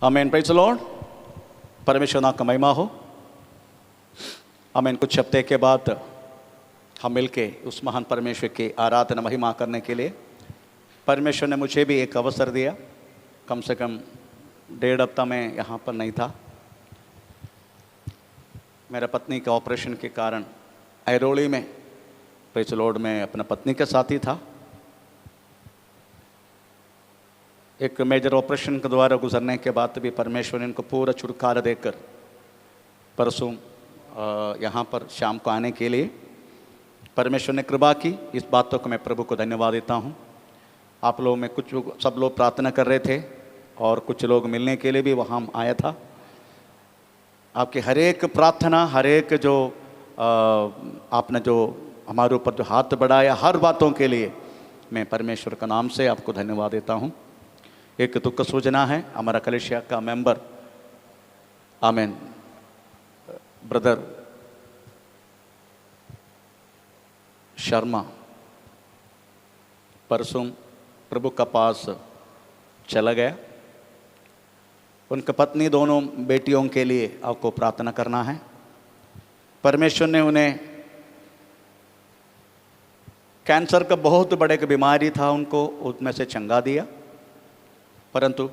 आमीन। Praise the Lord. परमेश्वर नाम का महिमा हो। आमीन। कुछ हफ्ते के बाद हम मिलके उस महान परमेश्वर की आराधना महिमा करने के लिए परमेश्वर ने मुझे भी एक अवसर दिया। कम से कम 1.5 हफ्ता मैं यहाँ पर नहीं था। मेरा पत्नी के ऑपरेशन के कारण ऐरोली में प्रेज़ द लॉर्ड में अपना पत्नी के साथ ही था। एक मेजर ऑपरेशन के द्वारा गुजरने के बाद भी परमेश्वर ने इनको पूरा छुटकारा देकर परसों यहाँ पर शाम को आने के लिए परमेश्वर ने कृपा की। इस बातों को मैं प्रभु को धन्यवाद देता हूँ। आप लोगों में कुछ सब लोग प्रार्थना कर रहे थे और कुछ लोग मिलने के लिए भी वहाँ आया था। आपकी हर एक प्रार्थना, हर एक जो आपने जो हमारे ऊपर जो हाथ बढ़ाया, हर बातों के लिए मैं परमेश्वर का नाम से आपको धन्यवाद देता हूँ। एक दुख सूचना है, हमारा कलेशिया का मेंबर आमीन ब्रदर शर्मा परसों प्रभु का पास चला गया। उनकी पत्नी दोनों बेटियों के लिए आपको प्रार्थना करना है। परमेश्वर ने उन्हें कैंसर का बहुत बड़े की बीमारी था, उनको उसमें से चंगा दिया, परंतु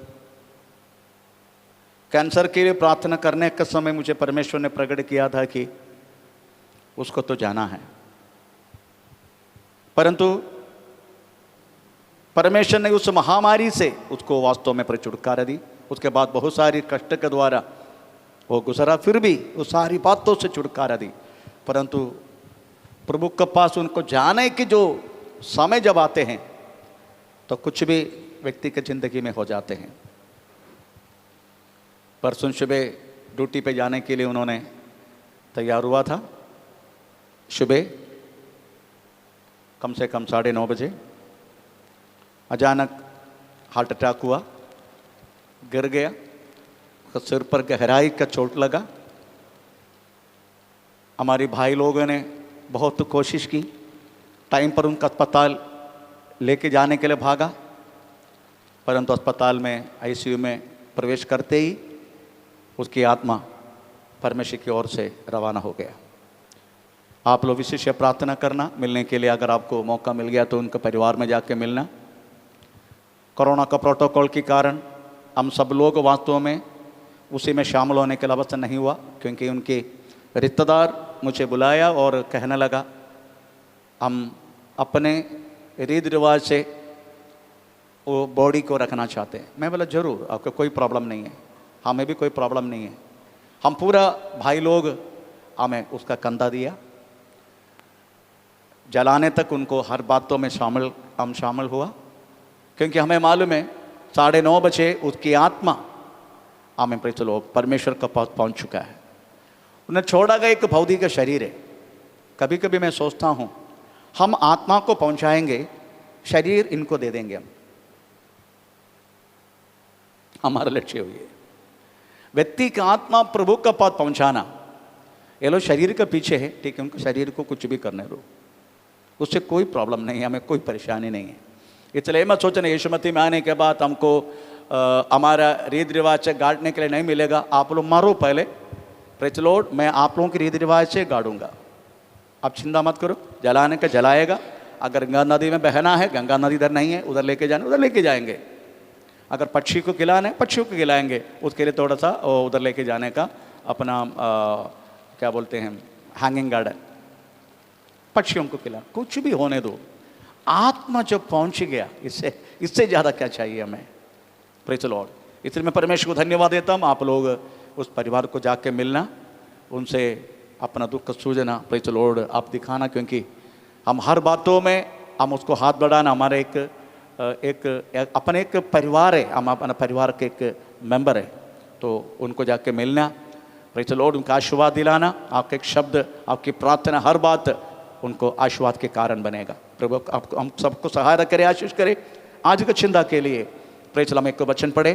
कैंसर के लिए प्रार्थना करने के समय मुझे परमेश्वर ने प्रकट किया था कि उसको तो जाना है, परंतु परमेश्वर ने उस महामारी से उसको वास्तव में छुटकारा दी। उसके बाद बहुत सारी कष्ट के द्वारा वो गुजरा, फिर भी उस सारी बातों से छुटकारा दी। परंतु प्रभु के पास उनको जाने के जो समय जब आते हैं तो कुछ भी व्यक्ति के ज़िंदगी में हो जाते हैं। परसों सुबह ड्यूटी पे जाने के लिए उन्होंने तैयार हुआ था। सुबह कम से कम 9:30 बजे अचानक हार्ट अटैक हुआ, गिर गया, सिर पर गहराई का चोट लगा। हमारे भाई लोगों ने बहुत कोशिश की, टाइम पर उनका अस्पताल लेके जाने के लिए भागा, परंतु अस्पताल में आईसीयू में प्रवेश करते ही उसकी आत्मा परमेश्वर की ओर से रवाना हो गया। आप लोग विशेष प्रार्थना करना मिलने के लिए, अगर आपको मौका मिल गया तो उनके परिवार में जाके मिलना। कोरोना का प्रोटोकॉल के कारण हम सब लोग वास्तव में उसी में शामिल होने के लिए अवसर नहीं हुआ, क्योंकि उनके रिश्तेदार मुझे बुलाया और कहने लगा हम अपने रीति रिवाज से वो बॉडी को रखना चाहते हैं। मैं बोला जरूर, आपको कोई प्रॉब्लम नहीं है, हमें भी कोई प्रॉब्लम नहीं है। हम पूरा भाई लोग हमें उसका कंधा दिया, जलाने तक उनको हर बातों में हम शामिल हुआ, क्योंकि हमें मालूम है 9:30 बजे उसकी आत्मा हमें प्रेज़ द लॉर्ड परमेश्वर के पास पहुंच चुका है। उन्हें छोड़ा गया एक भौतिक शरीर है। कभी कभी मैं सोचता हूँ हम आत्मा को पहुंचाएंगे, शरीर इनको दे देंगे। हमारा लक्ष्य हुई है व्यक्ति का आत्मा प्रभु का पास पहुंचाना। ये लोग शरीर के पीछे है, ठीक है, उनको शरीर को कुछ भी करने दो, उससे कोई प्रॉब्लम नहीं है, हमें कोई परेशानी नहीं है। इसलिए मैं सोचना यीशु मसीह में आने के बाद हमको हमारा रीति रिवाज से गाड़ने के लिए नहीं मिलेगा। आप लोग मारो पहले, प्रेज़ द लॉर्ड, मैं आप लोगों की रीति रिवाज से गाड़ूंगा, आप चिंता मत करो। जलाने का जलाएगा। अगर गंगा नदी में बहना है, गंगा नदी इधर नहीं है, उधर लेके जाना उधर लेके जाएंगे। अगर पक्षी को खिलाना है, पक्षियों को खिलाएंगे, उसके लिए थोड़ा सा उधर लेके जाने का अपना क्या बोलते हैं हैंगिंग गार्डन, पक्षियों को खिला, कुछ भी होने दो। आत्मा जब पहुंच गया, इससे ज़्यादा क्या चाहिए हमें। Praise the Lord. इसलिए मैं परमेश्वर को धन्यवाद देता हूँ। आप लोग उस परिवार को जाके मिलना, उनसे अपना दुख सूझना, प्रेज़ द लॉर्ड आप दिखाना, क्योंकि हम हर बातों में हम उसको हाथ बढ़ाना। हमारे अपने एक परिवार है, हम अपना परिवार के एक मेंबर है, तो उनको जाके मिलना, प्रेज़ द लॉर्ड, उनका आशीर्वाद दिलाना। आपका एक शब्द, आपकी प्रार्थना, हर बात उनको आशीर्वाद के कारण बनेगा। प्रभु आपको हम सबको सहायता करे, आशीष करे। आज की चिंता के लिए प्रेज़ द लॉर्ड एक वचन पढ़े,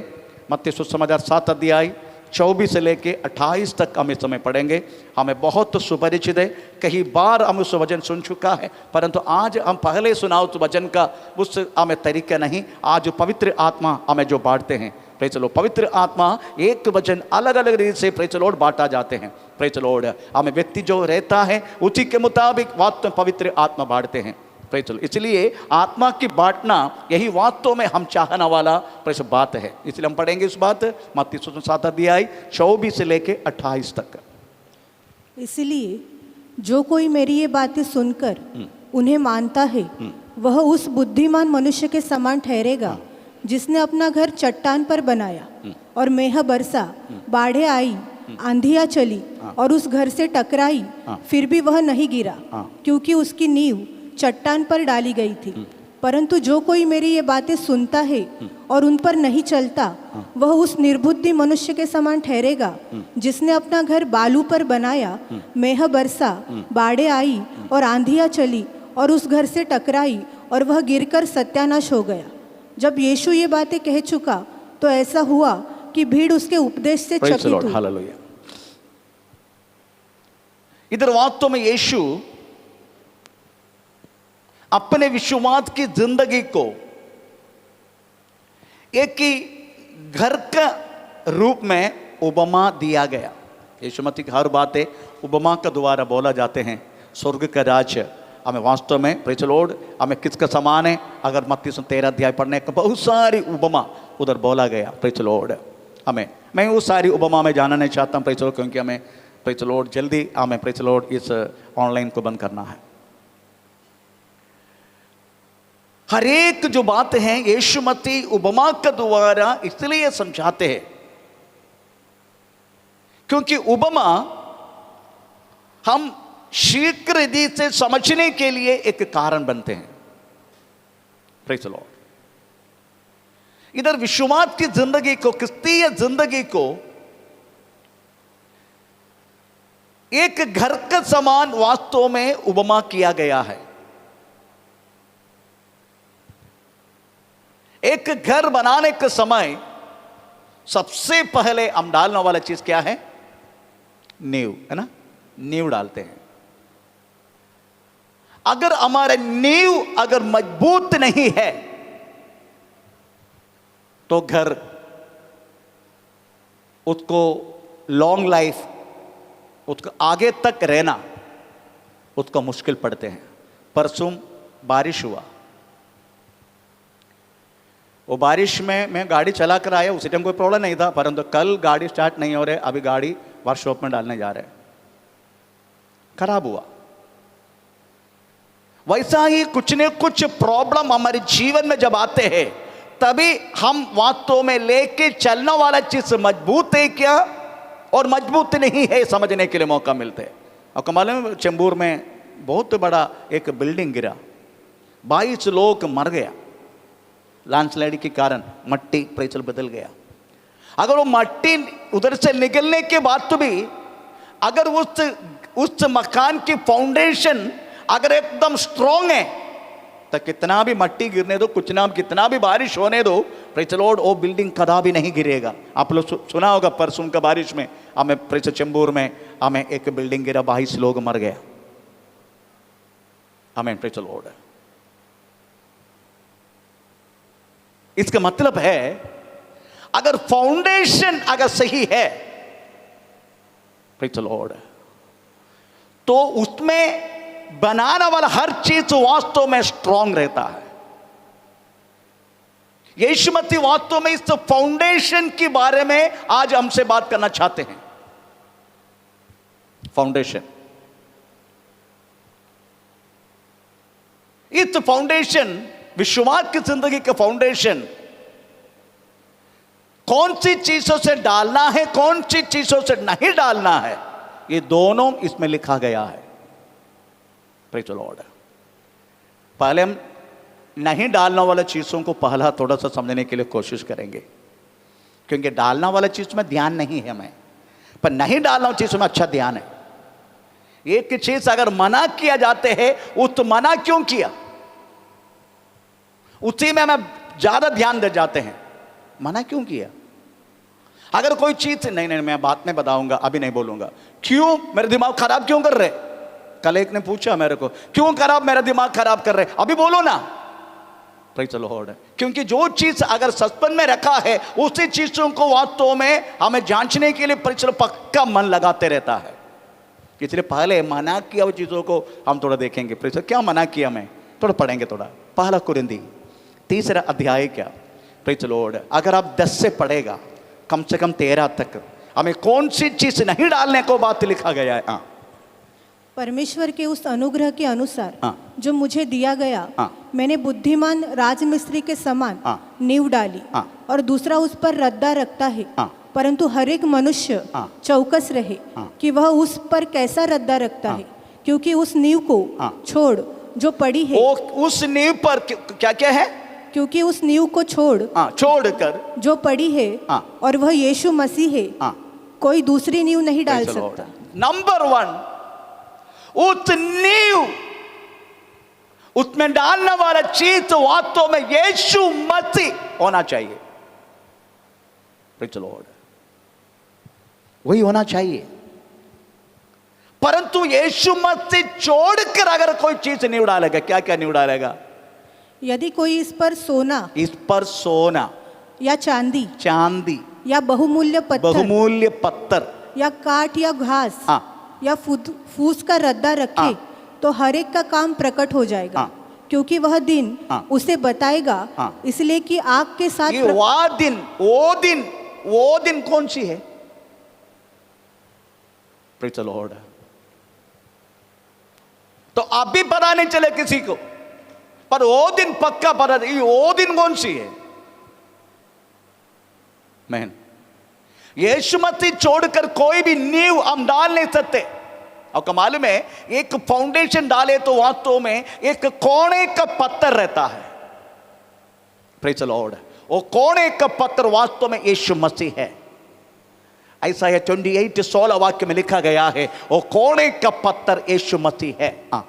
मत्ती सुसमाचार 7 अध्याय 24 से लेके 28 तक हम इस समय पढ़ेंगे। हमें बहुत सुपरिचित है, कई बार हम उस वचन सुन चुका है, परंतु आज हम पहले सुना उस वचन का उस हमें तरीका नहीं। आज पवित्र आत्मा हमें जो बांटते हैं, प्रेज द लॉर्ड। पवित्र आत्मा एक वचन अलग अलग रीति से प्रेज द लॉर्ड बांटा जाते हैं। Praise the Lord. हमें व्यक्ति जो रहता है उसी के मुताबिक वास्तव पवित्र आत्मा बांटते हैं। Praise the Lord. इसलिए आत्मा की बांटना यही वास्तव में हम चाहने वाला प्रेज बात है। इसलिए हम पढ़ेंगे इस बात मत्ती 7 अध्याय 24 से लेके 28 तक। इसलिए जो कोई मेरी ये बातें सुनकर उन्हें मानता है वह उस बुद्धिमान मनुष्य के समान ठहरेगा जिसने अपना घर चट्टान पर बनाया और मेह बरसा, बाढ़ें आई, आंधियां चली और उस घर से टकराई, फिर भी वह नहीं गिरा क्योंकि उसकी नींव चट्टान पर डाली गई थी। परंतु जो कोई मेरी ये बातें सुनता है और उन पर नहीं चलता वह उस निर्बुद्धि मनुष्य के समान ठहरेगा जिसने अपना घर बालू पर बनाया, मेह बरसा, बाढ़ें आई और आंधियां चली और उस घर से टकराई और वह गिरकर सत्यानाश हो गया। जब यीशु ये बातें कह चुका तो ऐसा हुआ कि भीड़ उसके उपदेश से चकित हुई। हालेलुया। इधर वास्तव में यीशु अपने विश्वास की जिंदगी को एक ही घर का रूप में उपमा दिया गया। यीशु मसीह की हर बातें उपमा के द्वारा बोला जाते हैं। स्वर्ग का राज्य हमें वास्तव में प्रेज द लॉर्ड हमें किसका समान है? अगर मत्ती 13 अध्याय पढ़ने का बहुत सारी उपमा उधर बोला गया। Praise the Lord. हमें मैं उस सारी उपमा में जानना नहीं चाहता हूँ प्रेज द लॉर्ड, क्योंकि हमें प्रेज द लॉर्ड जल्दी हमें प्रेज द लॉर्ड इस ऑनलाइन को बंद करना है। हर एक जो बात है यीशु मसीह उपमा के द्वारा इसलिए समझाते हैं क्योंकि उपमा हम शीघ्र रीति से समझने के लिए एक कारण बनते हैं। Praise the Lord. इधर विश्वास की जिंदगी को, क्रिस्तीय जिंदगी को एक घर का समान वास्तव में उपमा किया गया है। एक घर बनाने के समय सबसे पहले हम डालने वाला चीज क्या है? नींव, है ना? नींव डालते हैं। अगर हमारा नींव अगर मजबूत नहीं है तो घर उसको लॉन्ग लाइफ, उसको आगे तक रहना उसको मुश्किल पड़ते हैं। परसों बारिश हुआ, वो बारिश में मैं गाड़ी चला कर आया, उसी टाइम कोई प्रॉब्लम नहीं था, परंतु कल गाड़ी स्टार्ट नहीं हो रहे, अभी गाड़ी वर्कशॉप में डालने जा रहे हैं, खराब हुआ। वैसा ही कुछ न कुछ प्रॉब्लम हमारे जीवन में जब आते हैं तभी हम वास्तव में लेके चलने वाला चीज मजबूत है क्या और मजबूत नहीं है समझने के लिए मौका मिलते हैं। आपको मालूम है चेंबूर में बहुत बड़ा एक बिल्डिंग गिरा, 22 लोग मर गया लैंडस्लाइड के कारण, मट्टी प्रेचल बदल गया। अगर वो मट्टी उधर से निकलने के बाद तो भी अगर उस मकान की फाउंडेशन अगर एकदम स्ट्रांग है तो कितना भी मट्टी गिरने दो, कुछ ना कितना भी बारिश होने दो, प्रेज द लॉर्ड वो बिल्डिंग कदा भी नहीं गिरेगा। आप लोग सुना होगा परसों का बारिश में हमें प्रेज चेंबूर में हमें एक बिल्डिंग गिरा, 22 लोग मर गया। हमें प्रेज द लॉर्ड। इसका मतलब है अगर फाउंडेशन अगर सही है प्रेज द लॉर्ड तो उसमें बनाने वाला हर चीज वास्तव में स्ट्रांग रहता है। यीशु मसीह वास्तव में इस फाउंडेशन के बारे में आज हमसे बात करना चाहते हैं। फाउंडेशन, इस फाउंडेशन विश्वास की जिंदगी का फाउंडेशन कौन सी चीजों से डालना है, कौन सी चीजों से नहीं डालना है, ये दोनों इसमें लिखा गया है। Praise the Lord. पहले हम नहीं डालने वाला चीजों को पहला थोड़ा सा समझने के लिए कोशिश करेंगे, क्योंकि डालना वाला चीज में ध्यान नहीं है हमें, पर नहीं डालना वाली चीज में अच्छा ध्यान है। एक चीज अगर मना किया जाते हैं उस तो मना क्यों किया उसी में हमें ज्यादा ध्यान दे जाते हैं, मना क्यों किया। अगर कोई चीज नहीं मैं बात में बताऊंगा, अभी नहीं बोलूंगा, क्यों मेरे दिमाग खराब क्यों कर रहे। कल एक ने पूछा मेरे को, क्यों खराब, मेरा दिमाग खराब कर रहे, अभी बोलो ना। Praise the Lord. क्योंकि जो चीज अगर सस्पेंस में रखा है उसी चीजों को वास्तव में हमें जांचने के लिए प्रेज़ द लॉर्ड पक्का मन लगाते रहता है। इसलिए पहले मना किया हुई चीजों को हम थोड़ा देखेंगे। प्रेज़ द लॉर्ड, क्या मना किया हमें थोड़ा पढ़ेंगे थोड़ा। पहला कुरिन्थी 3 अध्याय क्या, प्रेज़ द लॉर्ड, अगर आप 10 से पढ़ेगा कम से कम 13 तक हमें कौन सी चीज नहीं डालने को बात लिखा गया है। हाँ, परमेश्वर के उस अनुग्रह के अनुसार हाँ। जो मुझे दिया गया, हाँ। मैंने बुद्धिमान राजमिस्त्री के समान हाँ। नींव डाली, हाँ। और दूसरा उस पर रद्दा रखता है। हाँ। परंतु हर एक मनुष्य हाँ। चौकस रहे हाँ। कि वह उस पर कैसा रद्दा रखता है, क्योंकि उस नींव को हाँ। छोड़ जो पड़ी है, वो उस नींव पर क्या क्या है, क्योंकि उस नींव को छोड़ हाँ, छोड़कर जो पड़ी है, हाँ। और वह यीशु मसीह है, हाँ। कोई दूसरी नींव नहीं डाल Praise the Lord. सकता। नंबर 1 उस नींव, उसमें डालने वाला चीज वास्तव में यीशु मसीह होना चाहिए। Praise the Lord. वही होना चाहिए। परंतु यीशु मसीह छोड़कर अगर कोई चीज नहीं डालेगा, क्या क्या नहीं डालेगा, यदि कोई इस पर सोना इस पर सोना या चांदी चांदी या बहुमूल्य पत्थर बहुमूल्य पत्थर या काठ या घास हाँ। या फूस का रद्दा रखे, हाँ। तो हर एक का काम प्रकट हो जाएगा, हाँ। क्योंकि वह दिन हाँ। उसे बताएगा। हाँ। इसलिए कि आग के साथ ये वो दिन कौन सी है, प्रेज़ द लॉर्ड। तो अभी पता नहीं चले किसी को, पर वो दिन पक्का पता नहीं वो दिन कौन सी है। मैन यीशु मसीह छोड़कर कोई भी नींव हम डाल नहीं सकते। आपको मालूम है, एक फाउंडेशन डाले तो वास्तव में एक कोने का पत्थर रहता है। प्रेज़ द लॉर्ड, वो कोने का पत्थर वास्तव में यीशु मसीह है। ऐसा है 28:16 वाक्य में लिखा गया है, वो कोने का पत्थर यीशु मसीह है। हाँ।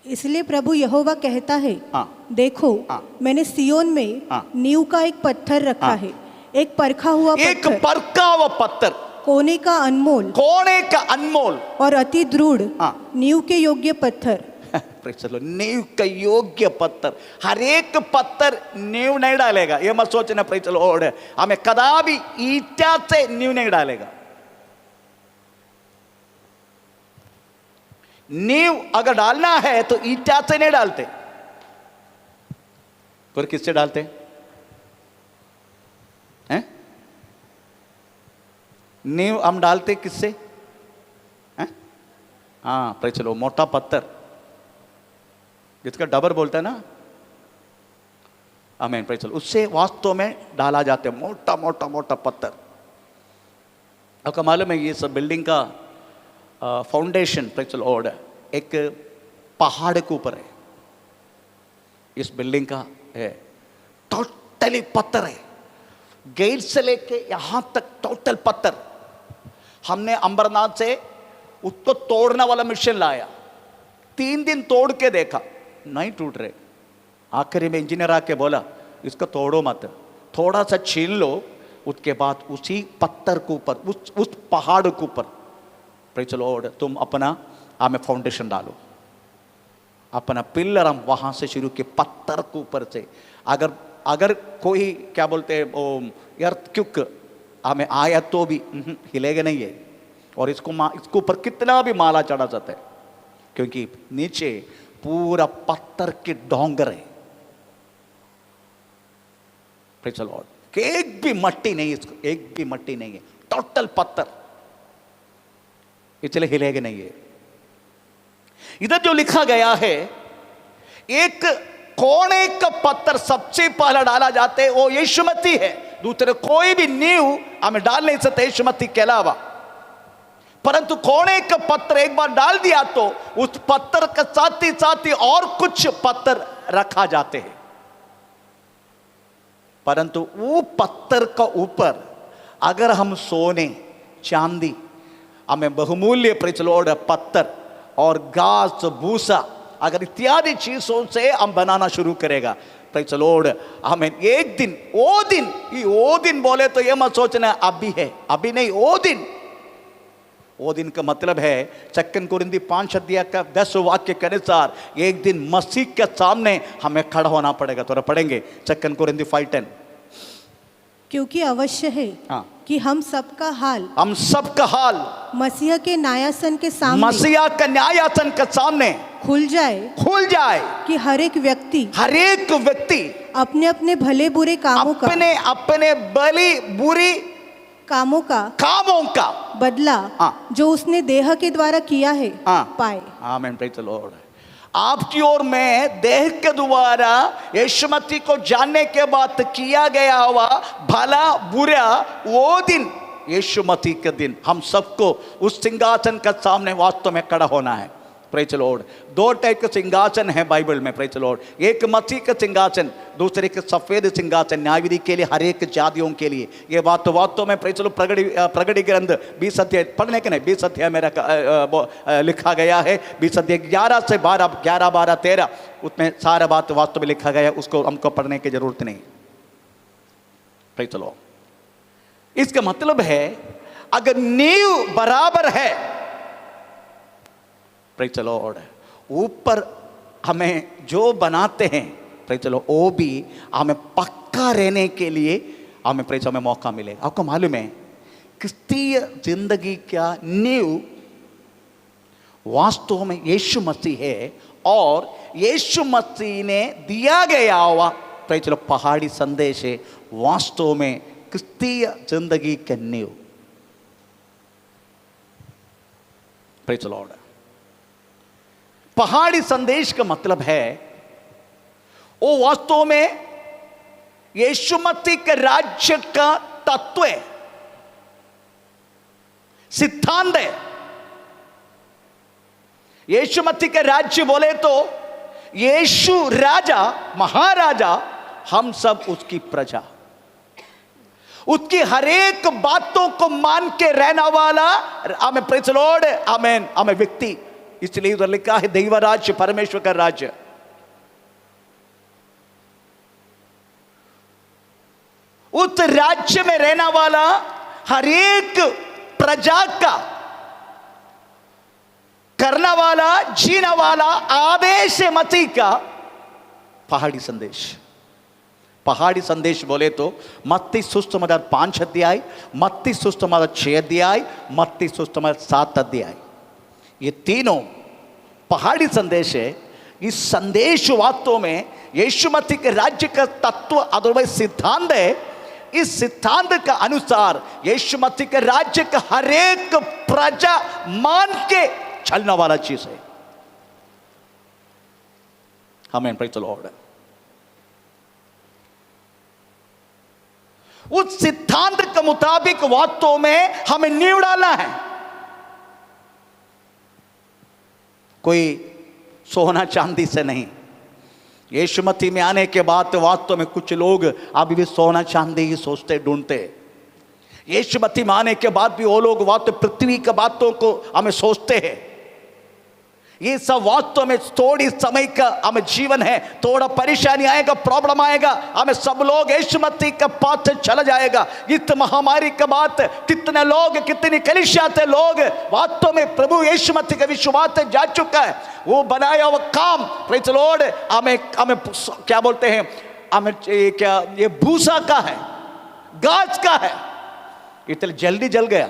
इसलिए प्रभु यहोवा कहता है, हाँ। देखो, हाँ। मैंने सियोन में हाँ। नींव का एक पत्थर रखा हाँ। है, एक परखा हुआ एक पत्थर, परखा हुआ पत्थर, कोने का अनमोल कोने का अनमोल और अति दृढ़, हाँ। नींव के योग्य पत्थर। प्रेज़ द लॉर्ड, नींव का योग्य पत्थर। हर एक पत्थर नींव नहीं डालेगा, ये मत सोचना। प्रेज़ द लॉर्ड, हमें कदापि ईटा से नींव नहीं डालेगा। नींव अगर डालना है तो ईटा से नहीं डालते, फिर किससे डालते हैं? नींव हम डालते किससे हैं? हाँ, प्रेज़ द लॉर्ड, मोटा पत्थर जिसका डबर बोलता है ना, आमीन, प्रेज़ द लॉर्ड, उससे वास्तव में डाला जाता है मोटा मोटा मोटा पत्थर। आपको मालूम है ये सब बिल्डिंग का फाउंडेशन, प्रेज़ द लॉर्ड, एक पहाड़ के ऊपर है। इस बिल्डिंग का है टोटली पत्थर है, गेट से लेके यहां तक टोटल पत्थर। हमने अंबरनाथ से उसको तोड़ने वाला मशीन लाया, 3 दिन तोड़ के देखा, नहीं टूट रहे। आखिरी में इंजीनियर आके बोला, इसको तोड़ो मत, थोड़ा सा छीन लो, उसके बाद उसी पत्थर के ऊपर, उस पहाड़ के ऊपर, प्रेज़ द लॉर्ड, तुम अपना हमें फाउंडेशन डालो, अपना पिलर हम वहां से शुरू किए, पत्थर के ऊपर से। अगर कोई क्या बोलते हैं वो अर्थक्वेक हमें आया तो भी हिलेगा नहीं है। और इसको ऊपर कितना भी माला चढ़ा सकता है, क्योंकि नीचे पूरा पत्थर के डोंगर है। प्रेज़ द लॉर्ड, एक भी मट्टी नहीं, इसको एक भी मट्टी नहीं है, टोटल पत्थर, इसलिए हिलेगा नहीं है। इधर जो लिखा गया है, एक कोने का पत्थर सबसे पहला डाला जाता है, वो यीशु मसीह है। दूसरे कोई भी नींव हमें डाल नहीं सकते यीशु मसीह के अलावा। परंतु कोने का पत्थर एक बार डाल दिया तो उस पत्थर के साथ ही और कुछ पत्थर रखा जाते हैं। परंतु वो पत्थर का ऊपर अगर हम सोने, चांदी, हमें बहुमूल्य प्रेज़ द लॉर्ड पत्थर और घास, भूसा, अगर इत्यादि चीजों से हम बनाना शुरू करेगा, प्रेज़ द लॉर्ड, हमें एक दिन, वो दिन बोले तो ये मत सोचना अभी है, अभी नहीं, वो दिन वो दिन का मतलब है 2 कोरिन्थी 5 अध्याय का 10 वाक्य के अनुसार एक दिन मसीह के सामने हमें खड़ा होना पड़ेगा। थोड़ा पढ़ेंगे 2 कोरिन्थी 5:10। क्योंकि अवश्य है हाँ। कि हम सबका हाल मसीह के न्यायासन के सामने मसीहा का न्यायासन के सामने खुल जाए कि हर एक व्यक्ति अपने अपने भले बुरे कामों अपने भले बुरी कामों का बदला जो उसने देह के द्वारा किया है पाए। आमीन, प्रेज़ द लॉर्ड। आपकी ओर में देह के द्वारा यीशु मसीह को जानने के बाद किया गया हुआ भला बुरा वो दिन, यीशु मसीह के दिन हम सबको उस सिंहासन के सामने वास्तव में खड़ा होना है। Praise the Lord. 2 टाइप के सिंहासन है बाइबल में, प्रेज़ द लॉर्ड। एक मसीह का सिंहासन, दूसरे के सफेद सिंहासन, न्यायविधि के लिए, हर एक जातियों के लिए। ये बात तो वास्तव में प्रेज़ द लॉर्ड प्रगति ग्रंथ 20 अध्याय पढ़ने के नहीं, 20 अध्याय मेरा लिखा गया है। 20 अध्याय 11 से 12, 11, 12, 13 उसमें सारा बात वास्तव में लिखा गया है। उसको हमको पढ़ने की जरूरत नहीं। Praise the Lord. इसका मतलब है अगर नींव बराबर है, प्रेज़ द लॉर्ड, ऊपर हमें जो बनाते हैं प्रेज़ द लॉर्ड वो भी हमें पक्का रहने के लिए हमें प्रेज़ हमें मौका मिलेगा। आपको मालूम है क्रिस्तीय जिंदगी का नींव वास्तव में यीशु मसीह है और यीशु मसीह ने दिया गया हुआ प्रेज़ द लॉर्ड पहाड़ी संदेश है वास्तव में क्रिस्तीय जिंदगी का नींव। Praise the Lord. पहाड़ी संदेश का मतलब है वो वास्तव में यीशु मसीह के राज्य का तत्व है, सिद्धांत है। यीशु मसीह के राज्य बोले तो यीशु राजा, महाराजा, हम सब उसकी प्रजा, उसकी हर एक बातों को मान के रहना वाला हमें प्रेज़ द लॉर्ड, आमीन, हमें व्यक्ति। इसलिए उधर लिखा है दैव राज्य, परमेश्वर का राज्य। उस राज्य में रहना वाला हर एक प्रजा का करना वाला, जीना वाला आदेश मसीह का पहाड़ी संदेश। पहाड़ी संदेश बोले तो मत्ती सुसमाचार 5 अध्याय, मत्ती सुसमाचार 6 अध्याय, मत्ती सुसमाचार 7 अध्याय, ये तीनों पहाड़ी संदेश है। इस संदेश वास्तव में यीशु मसीह के राज्य का तत्व अथवा सिद्धांत है। इस सिद्धांत का अनुसार यीशु मसीह के राज्य का हर एक प्रजा मान के चलने वाला चीज है। आमीन, प्रेज़ द लॉर्ड। उस सिद्धांत के मुताबिक वास्तव में हमें नींव डालना है। कोई सोना चांदी से नहीं। यीशु मसीह में आने के बाद वास्तव में कुछ लोग अभी भी सोना चांदी ही सोचते ढूंढते। यीशु मसीह में आने के बाद भी वो लोग वास्तव पृथ्वी की बातों को हमें सोचते हैं। ये सब वास्तव में थोड़ी समय का हमें जीवन है, थोड़ा परेशानी आएगा, प्रॉब्लम आएगा, हमें सब लोग यीशु मसीह के पास से चला जाएगा। इस महामारी के बाद कितने लोग, कितनी कलीसिया से लोग वास्तव में प्रभु यीशु मसीह के विश्वास से जा चुका है। वो बनाया हुआ काम प्रेज़ द लॉर्ड हमें क्या बोलते हैं, हमें क्या ये भूसा का है, घास का है, इतने जल्दी जल गया।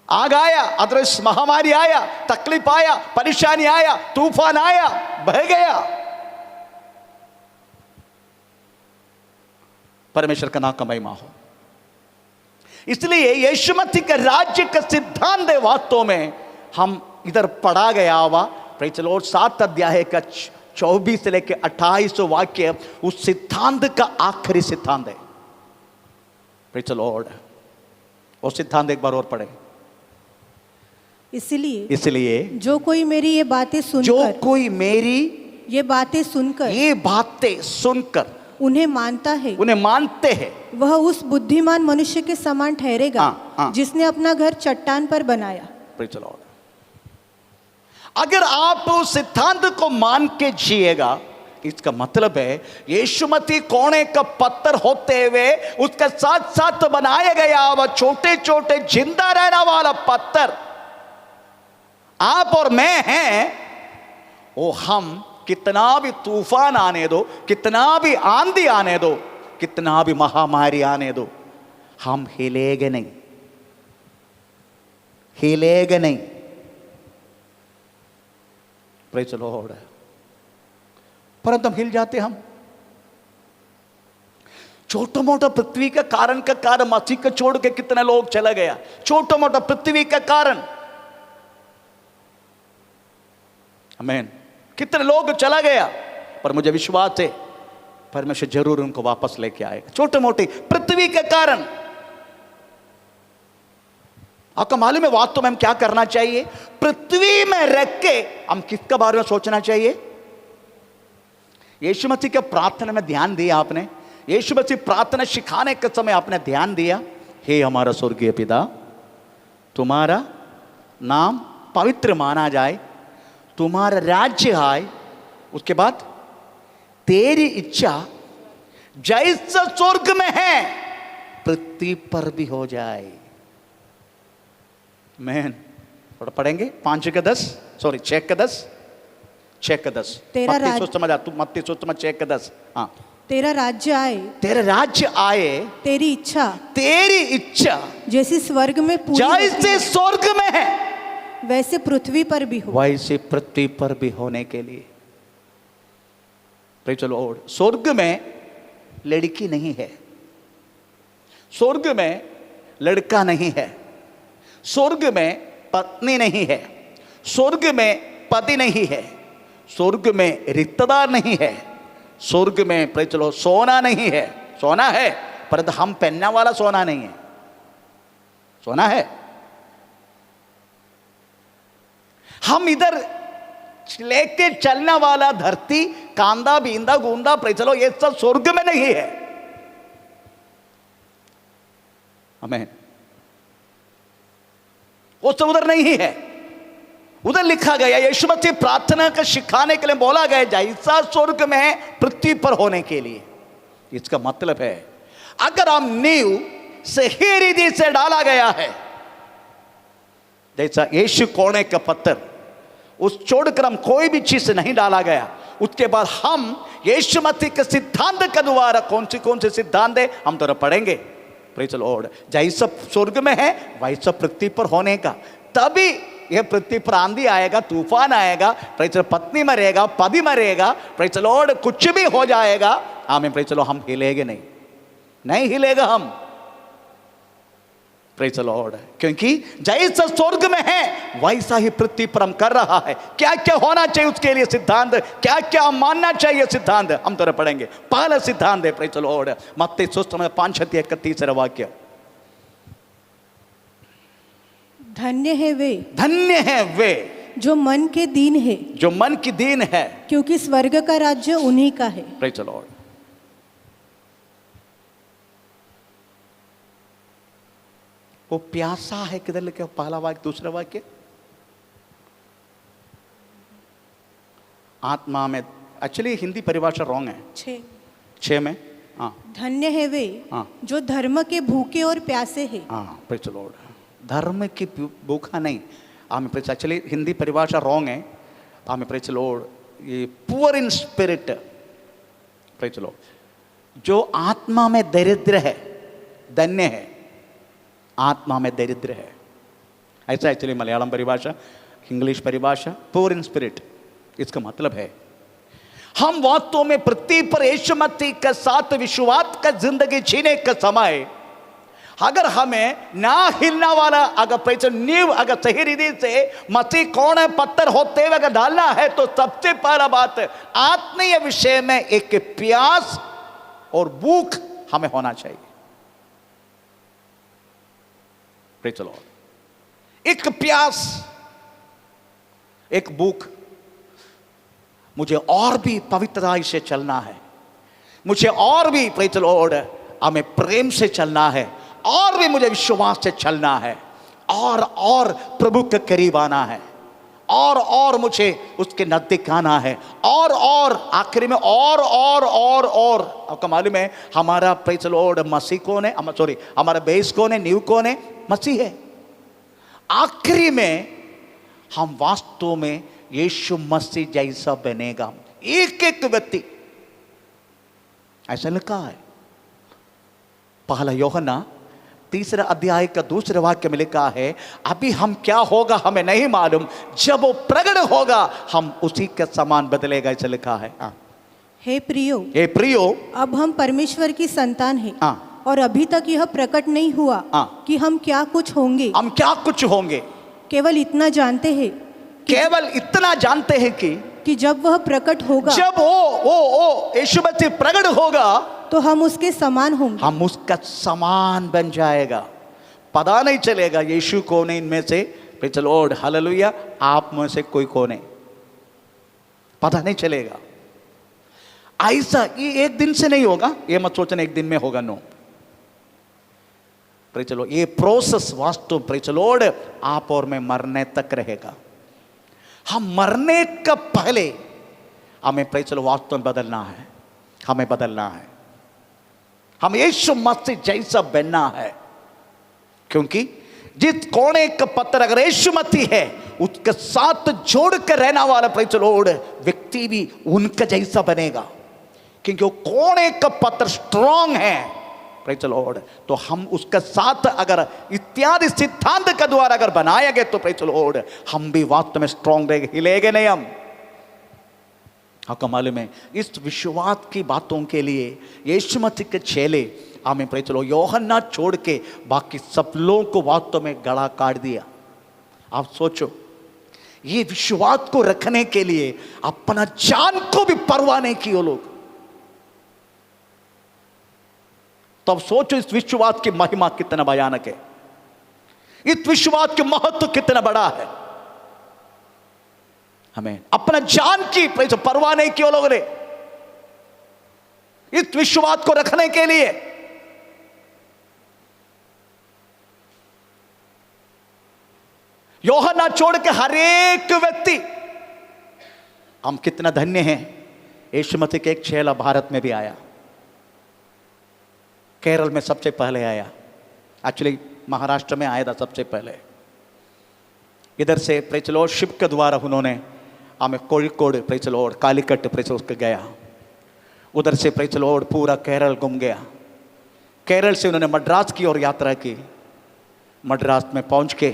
आग आया, अदरस महामारी आया, तकलीफ आया, परेशानी आया, तूफान आया, बह गया। परमेश्वर का नाम का महिमा हो। इसलिए यीशु मसीह के राज्य का सिद्धांत वास्तव में हम इधर पढ़ा गया हुआ प्रेज़ द लॉर्ड 7 अध्याय का 24 से लेकर 28 वाक्य उस सिद्धांत का आखिरी सिद्धांत है। Praise the Lord. वो सिद्धांत एक बार और पढ़े। इसलिए जो कोई मेरी ये बातें सुनकर उन्हें मानते हैं वह उस बुद्धिमान मनुष्य के समान ठहरेगा जिसने अपना घर चट्टान पर बनाया। Praise the Lord. अगर आप उस सिद्धांत को मान के जिएगा, इसका मतलब है यीशु मसीह कोने का पत्थर होते हुए उसके साथ साथ बनाया गया वह छोटे छोटे जिंदा रहने वाला पत्थर आप और मैं हैं। वो हम कितना भी तूफान आने दो, कितना भी आंधी आने दो, कितना भी महामारी आने दो, हम हिलेंगे नहीं, हिलेंगे नहीं। Praise the Lord. परंतु हम हिल जाते, हम छोटा मोटा पृथ्वी का कारण मसीह को छोड़ के कितने लोग चला गया, छोटा मोटा पृथ्वी का कारण, आमीन, कितने लोग चला गया। पर मुझे विश्वास है परमेश्वर जरूर उनको वापस लेके आएगा, छोटे मोटे पृथ्वी के कारण। आपको मालूम है वास्तव में हम क्या करना चाहिए? पृथ्वी में रख के हम किसके बारे में सोचना चाहिए? यीशु मसीह के प्रार्थना में ध्यान दिया आपने? यीशु मसीह प्रार्थना सिखाने के समय आपने ध्यान दिया, हे हमारा स्वर्गीय पिता, तुम्हारा नाम पवित्र माना जाए, तुम्हारा राज्य आए, उसके बाद तेरी इच्छा जैसा स्वर्ग में है पृथ्वी पर भी हो जाए। मैन पढ़ेंगे 5:10, सॉरी 6:10, 6:10। तेरा राज्य, सोच समझ, तू मत्ती सोच समझ, 6:10। हाँ, तेरा राज्य आए, तेरा राज्य आए, तेरी इच्छा, तेरी इच्छा जैसे स्वर्ग में पूरी जैसे स्वर्ग में है वैसे पृथ्वी पर भी हो। वैसे पृथ्वी पर भी होने के लिए। Praise the Lord. स्वर्ग में लड़की नहीं है, स्वर्ग में लड़का नहीं है, स्वर्ग में पत्नी नहीं है, स्वर्ग में पति नहीं है, स्वर्ग में रिश्तेदार नहीं है, स्वर्ग में प्रेज़ द लॉर्ड सोना नहीं है। सोना है परंतु हम पहनने वाला सोना नहीं है, सोना है। हम इधर लेके चलने वाला धरती, कांदा बींदा गूंदा, प्रेज़ द लॉर्ड, ये सब स्वर्ग में नहीं है। आमीन। वो सब उधर नहीं है। उधर लिखा गया, यीशु मसीह प्रार्थना का सिखाने के लिए बोला गया जैसा स्वर्ग में है पृथ्वी पर होने के लिए। इसका मतलब है अगर हम नींव सही रीति से डाला गया है, जैसा यीशु कोने का पत्थर, उस छोड़कर हम कोई भी चीज नहीं डाला गया, उसके बाद हम यीशु मसीह के सिद्धांत के द्वारा कौन से सिद्धांत है हम तो पढ़ेंगे। Praise the Lord. जैसा स्वर्ग में है वैसा पृथ्वी पर होने का, तभी यह पृथ्वी पर आंधी आएगा, तूफान आएगा, प्रेज़ द लॉर्ड, पत्नी मरेगा, पति मरेगा, प्रेज़ द लॉर्ड, कुछ भी हो जाएगा, आमीन, प्रेज़ द लॉर्ड, हम हिलेंगे नहीं, नहीं हिलेगा हम। Praise the Lord. क्योंकि जैसा स्वर्ग में है वैसा ही पृथ्वी पर हम कर रहा है। क्या क्या होना चाहिए उसके लिए सिद्धांत, क्या क्या हम मानना चाहिए सिद्धांत, हम तो पढ़ेंगे। पहला सिद्धांत है प्रेज़ द लॉर्ड मत्ती 5:31 वाक्य। धन्य है वे, धन्य है वे जो मन के दीन है, जो मन की दीन है, क्योंकि स्वर्ग का राज्य उन्हीं का है। Praise the Lord. वो प्यासा है, किधर लिखे पहला वाक्य, दूसरा वाक्य? आत्मा में, एक्चुअली हिंदी परिभाषा रॉन्ग है, 6 में। हाँ, धन्य है वे जो धर्म के भूखे और प्यासे हैं। हाँ, प्रेज़ द लॉर्ड। धर्म की भूखा नहीं, आमीन, प्रेज़, एक्चुअली हिंदी परिभाषा रॉन्ग है, आमीन, प्रेज़ द लॉर्ड। ये poor in spirit, praise the Lord, जो आत्मा में दरिद्र है, धन्य है, आत्मा में दरिद्र है, ऐसा एक्चुअली मलयालम परिभाषा, इंग्लिश परिभाषा पुअर इन स्पिरिट। इसका मतलब है हम वास्तव में पृथ्वी पर यीशु मसीह के साथ विश्वास का जिंदगी जीने का समय, अगर हमें ना हिलना वाला, अगर नींव अगर सही रीति से मसीह कौन है पत्थर होते हुए अगर डालना है, तो सबसे पहला बात आत्मीय विषय में एक प्यास और भूख हमें होना चाहिए। Praise the Lord. एक प्यास, एक भूख, मुझे और भी पवित्रता से चलना है, मुझे और भी प्रेज़ द लॉर्ड हमें प्रेम से चलना है, और भी मुझे विश्वास से चलना है, और प्रभु के करीब आना है, और मुझे उसके नजदीक आना है, और आखिरी में और आपका मालूम है हमारा प्रेज द लॉर्ड मसीह कौन है, सॉरी हमारा बेस कौन है, नींव कौन है, मसीह है। आखिरी में हम वास्तव में यीशु मसीह जैसा बनेगा, एक एक व्यक्ति, ऐसा लिखा है। पहला यूहन्ना 3 अध्याय का 2 वाक्य में लिखा है, अभी हम क्या होगा हमें नहीं मालूम, जब वो प्रकट होगा हम उसी के समान बदलेगा, ऐसा लिखा है। हे प्रियो, अब हम परमेश्वर की संतान हैं, और अभी तक यह प्रकट नहीं हुआ कि हम क्या कुछ होंगे। केवल इतना जानते हैं कि जब वह प्रकट होगा, जब वो यीशु मसीह प्रकट होगा तो हम उसके समान होंगे, हम उसका समान बन जाएगा। पता नहीं चलेगा यीशु कौन है इनमें से, प्रेज़ द लॉर्ड, हालेलुया, आप में से कोई कौन है, पता नहीं चलेगा। ऐसा ये एक दिन से नहीं होगा, ये मत सोचना एक दिन में होगा, नो। प्रेज़ द लॉर्ड, ये प्रोसेस वास्तव प्रेज़ द लॉर्ड आप और मैं मरने तक रहेगा। हम मरने का पहले हमें प्रेज़ द लॉर्ड वास्तव में बदलना है, हमें बदलना है, हम यीशु मसीह जैसा बनना है। क्योंकि जिस कोने का पत्थर अगर यीशु मसीह है, उसके साथ जोड़कर रहना वाला प्रेज़ द लॉर्ड व्यक्ति भी उनका जैसा बनेगा, क्योंकि वो कोने का पत्थर स्ट्रांग है, प्रेज़ द लॉर्ड। तो हम उसके साथ अगर इत्यादि सिद्धांत के द्वारा अगर बनाया गया तो प्रेज़ द लॉर्ड हम भी वास्तव में स्ट्रांग रहेंगे, हिलेंगे नहीं हम। आपको मालूम है इस विश्वास की बातों के लिए यीशु मसीह के चेले हमें प्रेज़ द लॉर्ड यूहन्ना छोड़ के बाकी सब लोगों को वास्तव में गला काट दिया। आप सोचो, ये विश्वास को रखने के लिए अपना जान को भी परवाह नहीं की वो लोग। तब सोचो इस विश्वास की महिमा कितना भयानक है, इस विश्वास के महत्व कितना बड़ा है। हमें अपना जान की परवाह नहीं की वो लोगों ने इस विश्वास को रखने के लिए। यूहन्ना छोड़ के हर एक व्यक्ति, हम कितना धन्य हैं, यीशु मसीह के एक चेला भारत में भी आया, केरल में सबसे पहले आया, एक्चुअली महाराष्ट्र में आया था सबसे पहले। इधर से प्रेज़ द लॉर्ड शिप के द्वारा उन्होंने हमें Kozhikode praise the Lord Calicut praise उसके गया, उधर से प्रेज़ द लॉर्ड पूरा केरल घूम गया। केरल से उन्होंने मद्रास की ओर यात्रा की, मद्रास में पहुंच के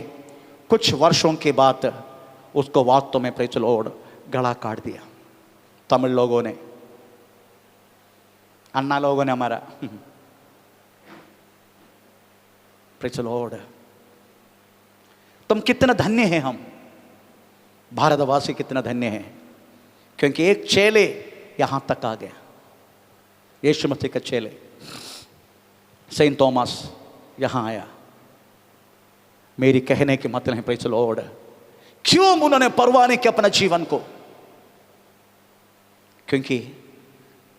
कुछ वर्षों के बाद उसको वास्तव में प्रेज़ द लॉर्ड गला काट दिया तमिल लोगों ने, अन्ना लोगों ने हमारा। प्रेज़ द लॉर्ड, तुम कितना धन्य हैं, हम भारतवासी कितना धन्य हैं, क्योंकि एक चेले यहां तक आ गया, यीशु मसीह का चेले सेंट थॉमस यहां आया। मेरी कहने के मतलब है प्रेज़ द लॉर्ड, क्यों उन्होंने परवाह नहीं किया अपना जीवन को, क्योंकि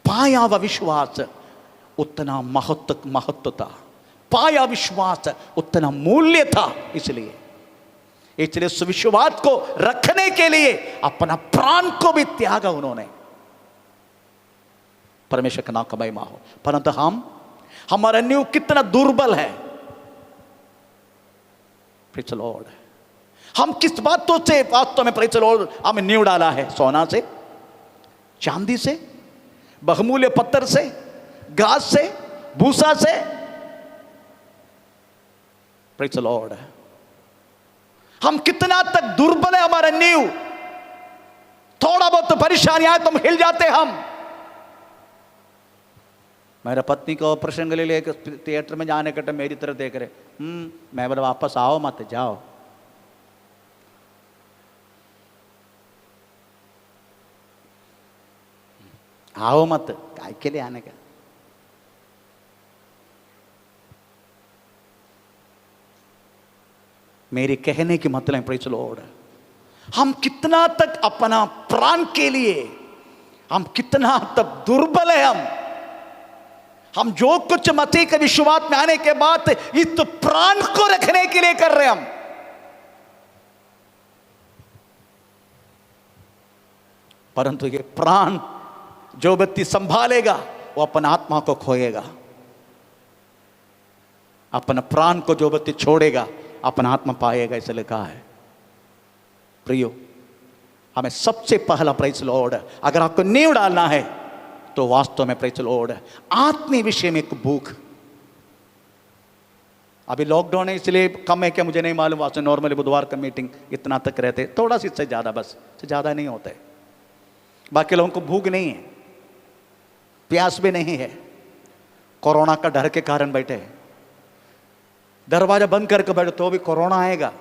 पाया हुआ विश्वास उतना महत्व था, पाया विश्वास उतना मूल्य था। इसलिए उस विश्वास को रखने के लिए अपना प्राण को भी त्यागा उन्होंने। परमेश्वर का नाम का महिमा हो। परंतु हमारा नींव कितना दुर्बल है, प्रेज़ द लॉर्ड। हम किस बातों से वास्तव में प्रेज़ द लॉर्ड हमें नींव डाला है, सोना से, चांदी से, बहुमूल्य पत्थर से, घास से, भूसा से, प्रेज़ द लॉर्ड। हम कितना तक दुर्बल है हमारा नींव, थोड़ा बहुत परेशानी आए तो हम हिल जाते। हम मेरा पत्नी को ऑपरेशन के लिए लेकर थिएटर में जाने के टाइम मेरी तरफ देख रहे, मैं बोला वापस आओ मत जाओ। आओ मत, काय के लिए आने का। मेरे कहने की मतलब प्रेज़ द लॉर्ड, हम कितना तक अपना प्राण के लिए, हम कितना तक दुर्बल है। हम जो कुछ मसीह के विश्वास में आने के बाद इस तो प्राण को रखने के लिए कर रहे हम। परंतु ये प्राण जो व्यक्ति संभालेगा वो अपन आत्मा को खोएगा। अपन प्राण को जो व्यक्ति छोड़ेगा अपन आत्मा पाएगा, ऐसे लिखा है। प्रियो, हमें सबसे पहला प्रेज़ लॉर्ड, अगर आपको नींव डालना है तो वास्तव में प्रेज़ लॉर्ड आत्मीय विषय में एक भूख। अभी लॉकडाउन है इसलिए कम है क्या मुझे नहीं मालूम, वास्तव नॉर्मली बुधवार का मीटिंग इतना तक रहते, थोड़ा सी इससे ज़्यादा, बस से ज़्यादा नहीं होता है। बाकी लोगों को भूख नहीं है, प्यास भी नहीं है, कोरोना का डर के कारण बैठे हैं। दरवाजा बंद करके बैठो तो भी कोरोना आएगा।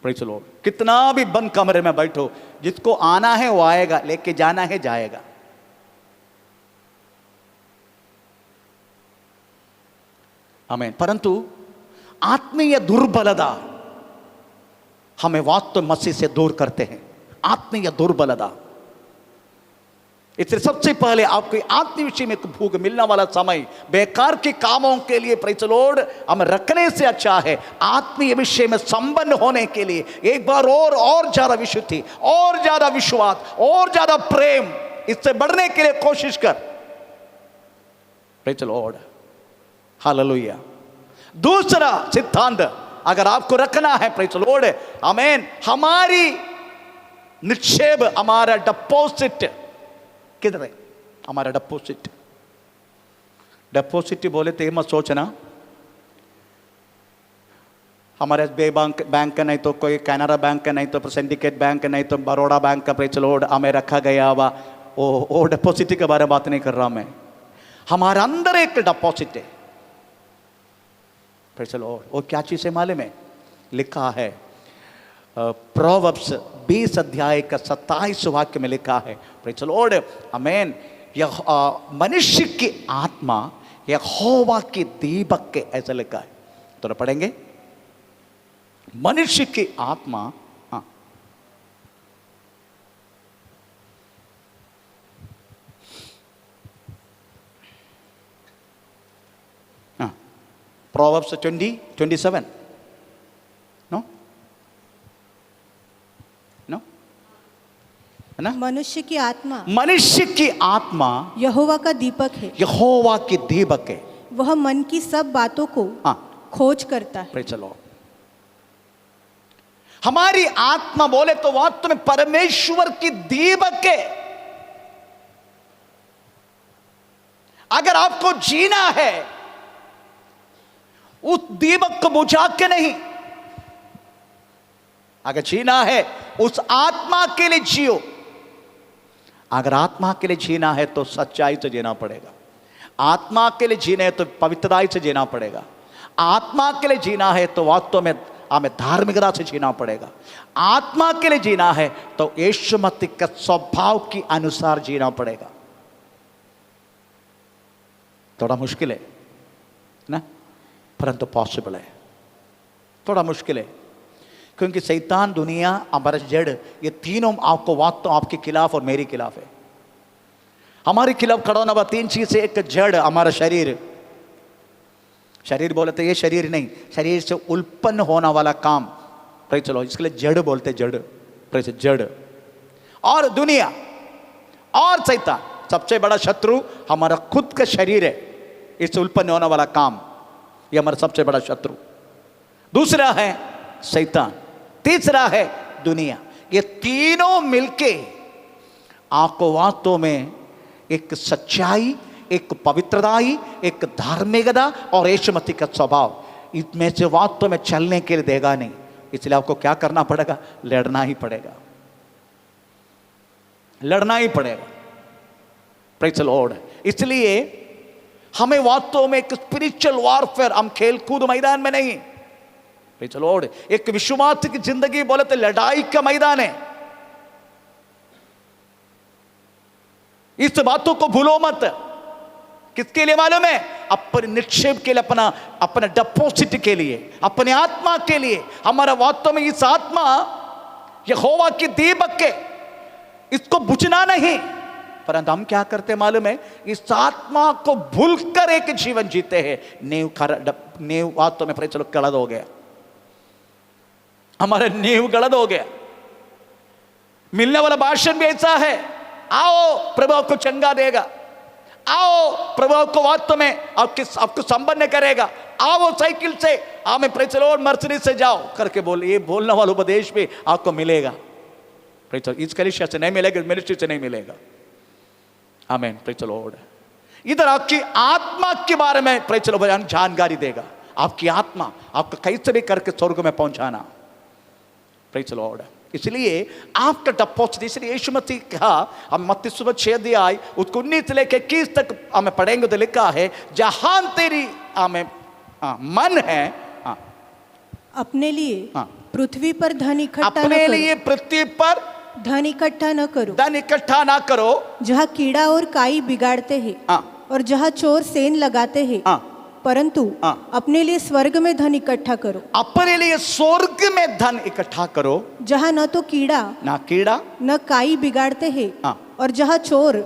प्रेज़ लॉर्ड, कितना भी बंद कमरे में बैठो, जिसको आना है वो आएगा, लेके जाना है जाएगा। आमीन। परंतु आत्मीय दुर्बलता हमें वास्तव मसीह से दूर करते हैं। आत्मीय दुर्बलता, इसलिए सबसे पहले आपको आत्मीय विषय में भूख मिलने वाला समय बेकार के कामों के लिए प्रेज़ लॉर्ड हम रखने से अच्छा है आत्मीय विषय में संबंध होने के लिए एक बार और ज्यादा विशुद्धि, और ज्यादा विश्वास, और ज्यादा प्रेम, इससे बढ़ने के लिए कोशिश कर। Praise Lord, hallelujah. दूसरा सिद्धांत अगर आपको रखना है प्रेज़ लॉर्ड, आमीन, हमारी निक्षेप, हमारा डिपॉजिट किधर है? हमारा डिपॉजिट। डिपॉजिट बोले तो ये मत सोचना हमारे एसबीआई बैंक का नहीं तो कोई कैनरा बैंक का नहीं तो सिंडिकेट बैंक का नहीं तो बड़ौदा बैंक का प्रेज़ लॉर्ड हमें रखा गया हुआ वो डिपॉजिट के बारे में बात नहीं कर रहा मैं। हमारे अंदर एक डिपॉजिट है प्रेज़ लॉर्ड। वो क्या चीज़ है मालूम है? लिखा है प्रोवर्ब्स 20 अध्याय का 27 वाक्य में लिखा है प्रेज़ लॉर्ड, आमीन, यह मनुष्य की आत्मा यहोवा की दीपक के, ऐसा लिखा है। तो पढ़ेंगे, मनुष्य की आत्मा, हाँ, हाँ, प्रोवर्ब्स 27 नो नो है ना? मनुष्य की आत्मा, मनुष्य की आत्मा यहोवा का दीपक है, यहोवा की दीपक है, वह मन की सब बातों को हाँ, खोज करता है। Praise Lord. हमारी आत्मा बोले तो वास्तव में परमेश्वर की दीपक है। अगर आपको जीना है उस दीपक को बुझा के नहीं, अगर जीना है उस आत्मा के लिए जियो। अगर आत्मा के लिए जीना है तो सच्चाई से जीना पड़ेगा। आत्मा के लिए जीना है तो पवित्रता से जीना पड़ेगा। आत्मा के लिए जीना है तो वास्तव में हमें धार्मिकता से जीना पड़ेगा। आत्मा के लिए जीना है तो यीशु मसीह के स्वभाव के अनुसार जीना पड़ेगा। थोड़ा मुश्किल है ना, परंतु पॉसिबल है। थोड़ा मुश्किल है क्योंकि शैतान, दुनिया, हमारा जड़, ये तीनों आपको वास्तव आपके खिलाफ और मेरे खिलाफ है। हमारे खिलाफ खड़ा होना वाला 3 चीज है। एक जड़, हमारा शरीर। शरीर बोले तो ये शरीर नहीं, शरीर से उत्पन्न होने वाला काम, प्रेज़ लॉर्ड, इसके लिए जड़ बोलते, जड़, प्रेज़, जड़। और दुनिया और शैतान, सबसे बड़ा शत्रु हमारा खुद का शरीर है, इससे उत्पन्न होने वाला काम, ये हमारा सबसे बड़ा शत्रु। दूसरा है शैतान, तीसरा है दुनिया। ये तीनों मिलके आपको वास्तव में एक सच्चाई, एक पवित्रताई, एक धार्मिकता और यीशु मसीह का स्वभाव, इसमें से वास्तव में चलने के लिए देगा नहीं। इसलिए आपको क्या करना पड़ेगा? लड़ना ही पड़ेगा, लड़ना ही पड़ेगा। Praise Lord. इसलिए हमें वास्तव में एक स्पिरिचुअल वॉरफेयर, हम खेल कूद मैदान में नहीं, प्रेज़ लॉर्ड, एक विश्वास की जिंदगी बोले तो लड़ाई का मैदान है। इस बातों को भूलो मत। किसके लिए मालूम है? अपने निक्षेप के लिए, अपना डिपॉजिट के लिए, अपने आत्मा के लिए। हमारा वास्तव में इस आत्मा यहोवा की दीपक के, इसको बुझना नहीं। परंतु हम क्या करते मालूम है? इस आत्मा को भूलकर एक जीवन जीते हैं। नींव वास्तव में प्रेज़ लॉर्ड गलत हो गया, हमारा नींव गलत हो गया। मिलने वाला भाषण भी ऐसा है, आओ प्रभु आपको चंगा देगा, आओ प्रभु आपको वास्तव में आपको संपन्न करेगा, आओ साइकिल से हमें प्रेज द लॉर्ड मर्सिडीज से जाओ करके ये बोलने वाला उपदेश भी आपको मिलेगा। प्रेज द लॉर्ड, इस कलीसिया से नहीं मिलेगा, मिनिस्ट्री से नहीं मिलेगा। आमीन, प्रेज द लॉर्ड। इधर आपकी आत्मा के बारे में प्रेज द लॉर्ड जानकारी देगा, आपकी आत्मा आपको कैसे भी करके स्वर्ग में पहुंचाना। Praise the Lord. इसलिए आपका डेपोसिट, इसलिए यीशु मसीह कहा, हम मत्ती सुबह 6 अध्याय उसको 19 से लेकर 21 तक हमें पढ़ेंगे तो लिखा है, जहां तेरी हमें मन है अपने लिए पृथ्वी पर धन इकट्ठा न अपने करो, लिए पृथ्वी पर धन इकट्ठा न करो, धन इकट्ठा ना करो, जहाँ कीड़ा और काई बिगाड़ते हैं और जहाँ चोर सेंध लगाते हैं, परंतु अपने लिए स्वर्ग में धन इकट्ठा करो। अपने लिए स्वर्ग में धन इकट्ठा करो, जहाँ न तो कीड़ा न काई बिगाड़ते हैं और जहाँ चोर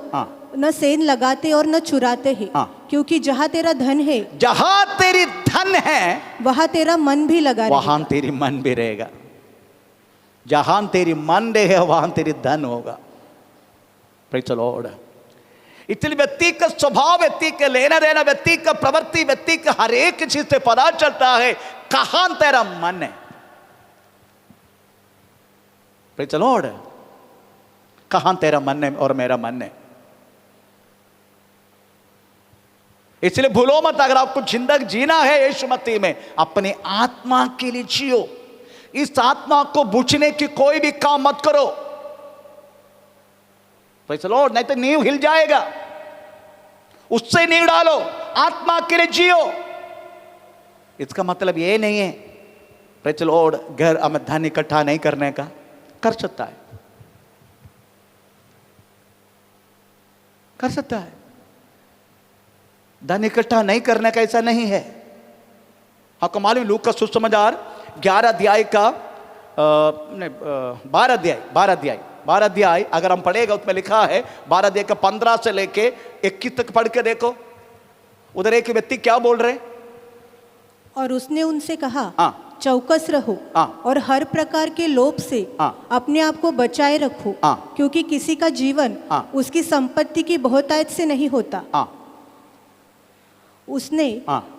न सेंध लगाते और न चुराते हैं, क्योंकि जहाँ तेरा धन है, जहां तेरी धन है वहाँ तेरा मन भी लगा रहेगा। वहां तेरी मन भी रहेगा। जहां तेरी मन रहेगा वहां तेरी धन होगा। Praise the Lord. इसलिए व्यक्ति का स्वभाव, व्यक्ति का लेना देना, व्यक्ति का प्रवृत्ति, व्यक्ति का हर एक चीज से पता चलता है कहां तेरा मन है। Praise the Lord. कहां तेरा मन है और मेरा मन है। इसलिए भूलो मत, अगर आपको जिंदगी जीना है यीशु मसीह में, अपने आत्मा के लिए जियो। इस आत्मा को बुझने की कोई भी काम मत करो। Praise the Lord. नहीं तो नींव हिल जाएगा, उससे नींव डालो, आत्मा के लिए जियो। इसका मतलब ये नहीं है प्रेज़ द लॉर्ड घर हमें धन इकट्ठा नहीं करने का, कर सकता है, कर सकता है। धन इकट्ठा नहीं करने का ऐसा नहीं है। आपको मालूम लूका का सुसमाचार 11 अध्याय का 12 अध्याय अगर हम पढ़ेगा उसमें लिखा है, 12 अध्याय का 15 से लेके 21 तक पढ़ के देखो। उधर एक व्यक्ति क्या बोल रहे, और उसने उनसे कहा, चौकस रहो और हर प्रकार के लोभ से अपने आप को बचाए रखो, क्योंकि किसी का जीवन उसकी संपत्ति की बहुतायत से नहीं होता। उसने